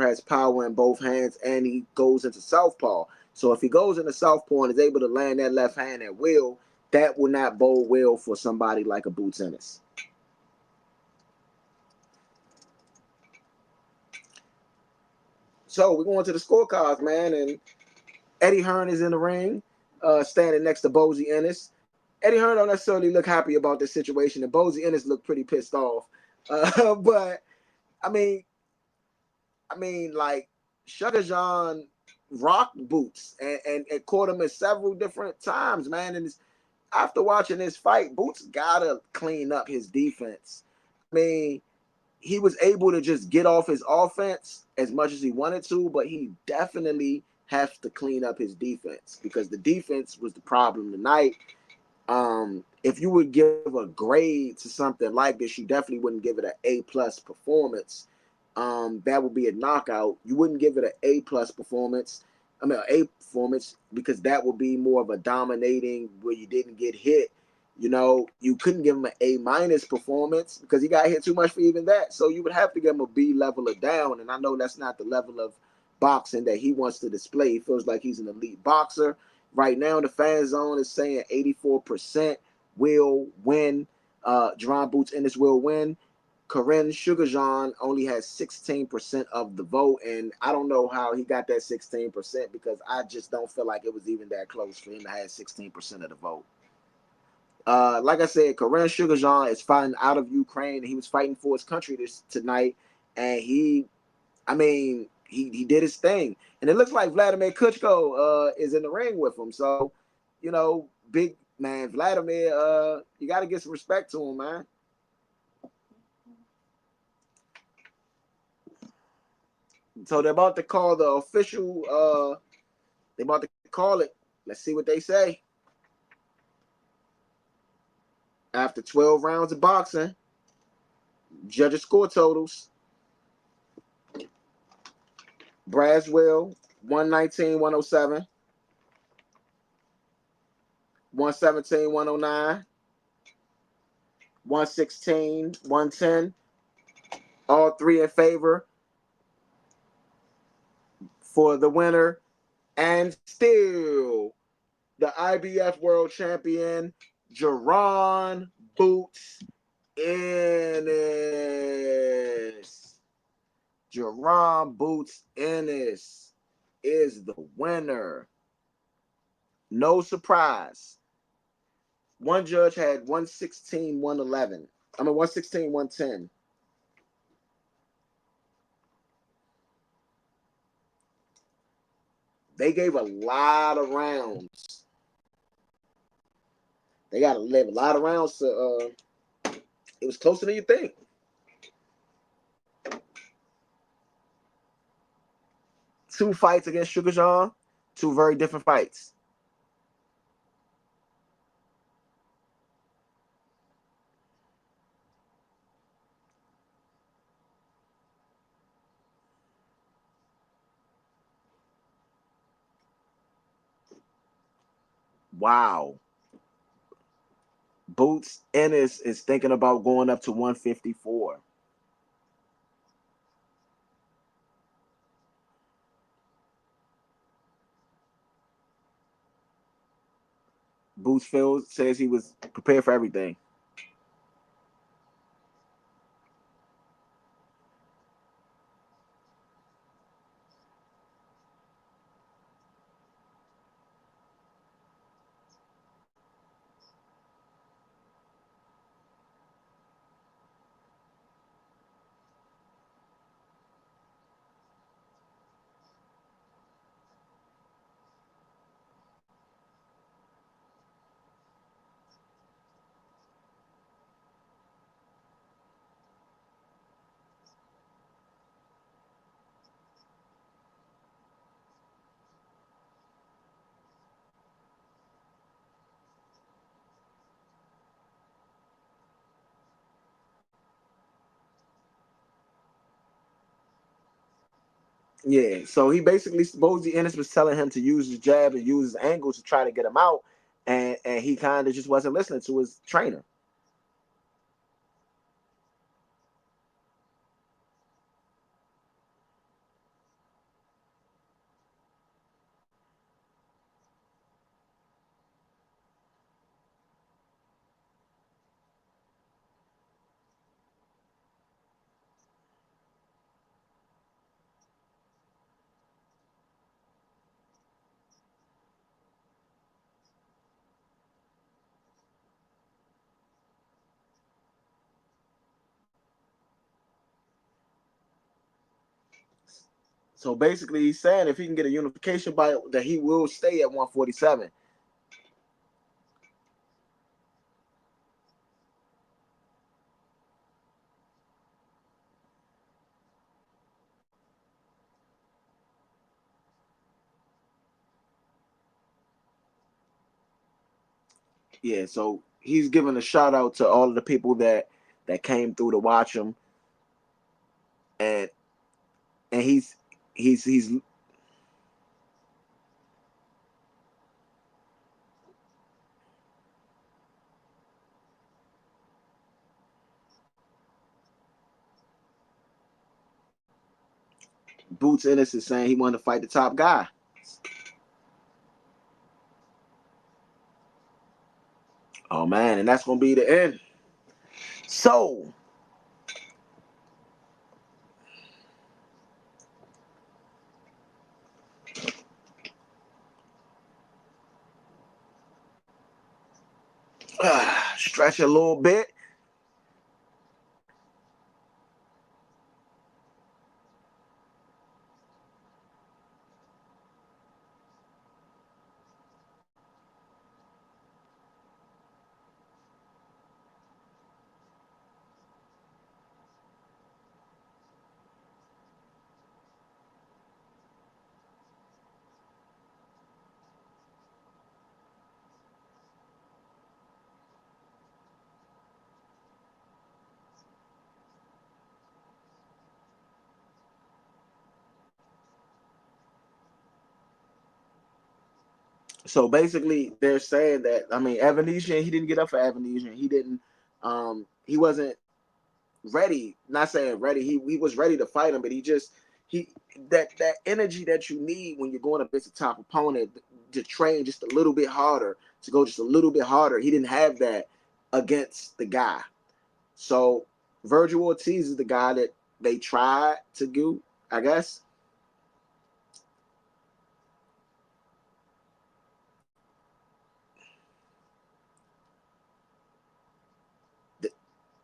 has power in both hands and he goes into southpaw. So if he goes into southpaw and is able to land that left hand at will, that will not bode well for somebody like a Boots Ennis. So we're going to the scorecards, man, and Eddie Hearn is in the ring, standing next to Bozy Ennis. Eddie Hearn don't necessarily look happy about this situation, and Bozy Ennis looked pretty pissed off. But I mean, like Chukhadzhian rocked Boots and caught him at several different times, man. And after watching this fight, Boots gotta clean up his defense. I mean, he was able to just get off his offense as much as he wanted to, but he definitely has to clean up his defense because the defense was the problem tonight. If you would give a grade to something like this, you definitely wouldn't give it an A+ performance. That would be a knockout. You wouldn't give it an A+ performance. I mean, an A performance because that would be more of a dominating where you didn't get hit. You know, you couldn't give him an A- performance because he got hit too much for even that. So you would have to give him a B level or down. And I know that's not the level of boxing that he wants to display. He feels like he's an elite boxer. Right now, the fan zone is saying 84% will win. Jaron Boots Ennis will win. Corinne Chukhadzhian only has 16% of the vote, and I don't know how he got that 16% because I just don't feel like it was even that close for him to have 16% of the vote. Like I said, Corinne Chukhadzhian is fighting out of Ukraine, and he was fighting for his country tonight, and he did his thing, and it looks like Vladimir Klitschko is in the ring with him. So, big man Vladimir, you got to get some respect to him, man. So they're about to call the official. They're about to call it. Let's see what they say. After 12 rounds of boxing, judges score totals. Braswell 119, 107. 117, 109. 116, 110. All three in favor for the winner. And still the IBF World Champion, Jaron Boots Ennis. Jaron Boots Ennis is the winner. No surprise. One judge had 116, 111. 116, 110. They gave a lot of rounds. They got to live a lot of rounds to it was closer than you think. Two fights against Chukhadzhian, two very different fights. Wow. Boots Ennis is thinking about going up to 154. Boots Fields says he was prepared for everything. Yeah, so he basically supposedly Ennis was telling him to use his jab and use his angles to try to get him out, and he kind of just wasn't listening to his trainer. So basically, he's saying if he can get a unification fight, that he will stay at 147. Yeah, so he's giving a shout out to all of the people that came through to watch him, and and he's Boots Ennis is saying he wanted to fight the top guy. Oh man, and that's gonna be the end. So stretch a little bit. So basically, they're saying that Evanesian, he didn't get up for Evanesian. He didn't. He wasn't ready. Not saying ready. He was ready to fight him, but he that energy that you need when you're going against a top opponent to train just a little bit harder, to go just a little bit harder. He didn't have that against the guy. So Virgil Ortiz is the guy that they tried to do, I guess.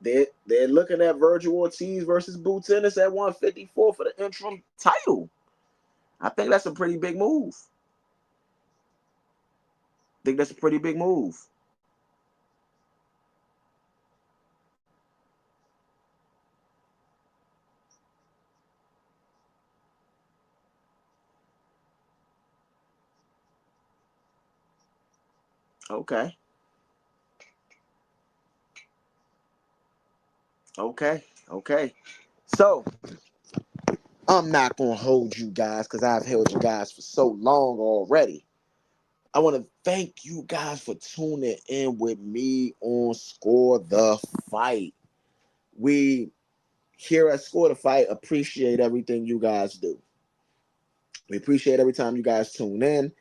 They're looking at Virgil Ortiz versus Boots Ennis at 154 for the interim title. I think that's a pretty big move. I think that's a pretty big move. Okay. Okay. Okay. So I'm not gonna hold you guys because I've held you guys for so long already. I want to thank you guys for tuning in with me on Score the Fight. We here at Score the Fight appreciate everything you guys do. We appreciate every time you guys tune in.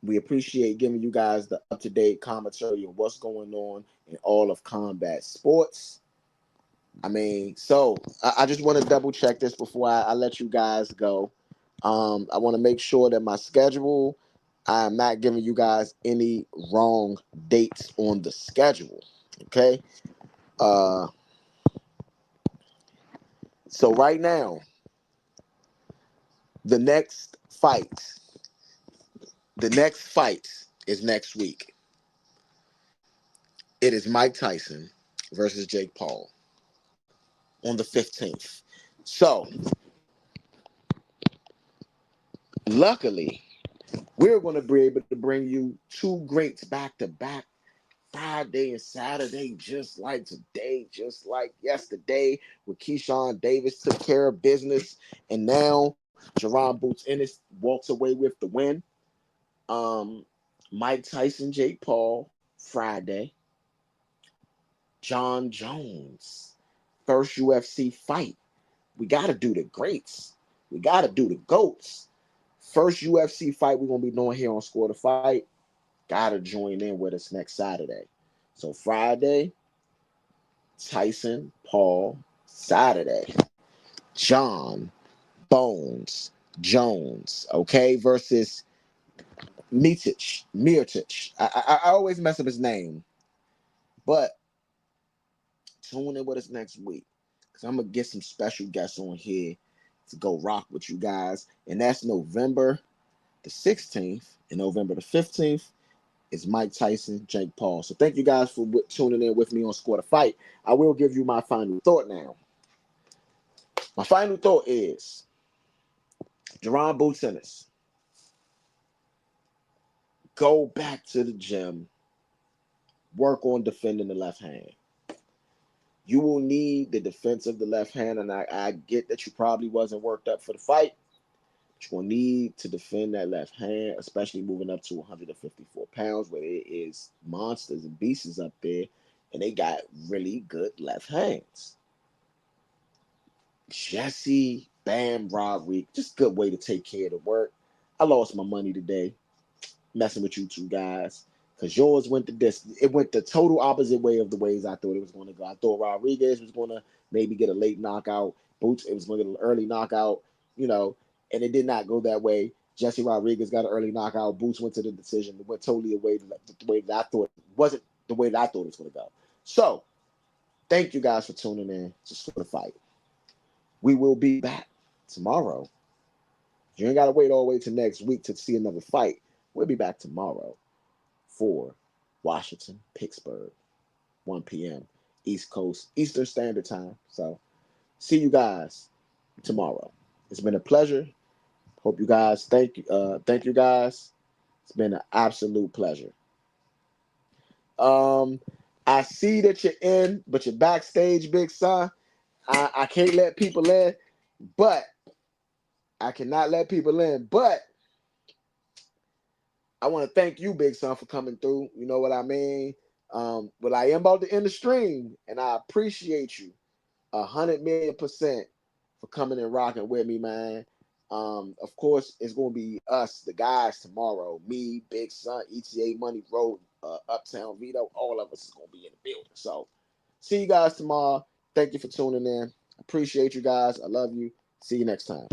We appreciate giving you guys the up-to-date commentary on what's going on in all of combat sports. I just want to double check this before I let you guys go. I want to make sure that my schedule, I am not giving you guys any wrong dates on the schedule. Okay. Uh, so right now, the next fight, the next fight is next week. It is Mike Tyson versus Jake Paul on the 15th. So, luckily, we're going to be able to bring you two greats back to back, Friday and Saturday, just like today, just like yesterday, where Keyshawn Davis took care of business. And now Jaron Boots Ennis walks away with the win. Um, Mike Tyson, Jake Paul, Friday. John Jones, first UFC fight. We got to do the greats. We got to do the GOATs. First UFC fight we're going to be doing here on Score the Fight. Got to join in with us next Saturday. So Friday, Tyson, Paul. Saturday, John Bones Jones, okay, versus Miocic. I always mess up his name, but tune in with us next week because I'm going to get some special guests on here to go rock with you guys. And that's November the 16th and November the 15th is Mike Tyson, Jake Paul. So thank you guys for tuning in with me on Score the Fight. I will give you my final thought now. My final thought is Jaron Boots Ennis. Go back to the gym. Work on defending the left hand. You will need the defense of the left hand, and I get that you probably wasn't worked up for the fight. But you're going to need to defend that left hand, especially moving up to 154 pounds, where there is monsters and beasts up there, and they got really good left hands. Jesse, Bam, Roderick, just good way to take care of the work. I lost my money today messing with you two guys because yours went it went the total opposite way of the ways I thought it was going to go. I thought Rodriguez was going to maybe get a late knockout. Boots, it was going to get an early knockout, and it did not go that way. Jesse Rodriguez got an early knockout. Boots went to the decision. It went totally away the way that I thought it wasn't the way that I thought it was going to go. So, thank you guys for tuning in to Score the Fight. We will be back tomorrow. You ain't got to wait all the way to next week to see another fight. We'll be back tomorrow for Washington, Pittsburgh, 1 p.m. East Coast, Eastern Standard Time. So, see you guys tomorrow. It's been a pleasure. Hope you guys, thank you guys. It's been an absolute pleasure. I see that you're in, but you're backstage, big son. I can't let people in, but I cannot let people in, but I want to thank you, big son, for coming through. You know what I mean? Well, I am about to end the stream, and I appreciate you 100,000,000% for coming and rocking with me, man. Of course, it's going to be us, the guys, tomorrow. Me, Big Son, ETA Money Road, Uptown Vito. All of us is going to be in the building. So, see you guys tomorrow. Thank you for tuning in. Appreciate you guys. I love you. See you next time.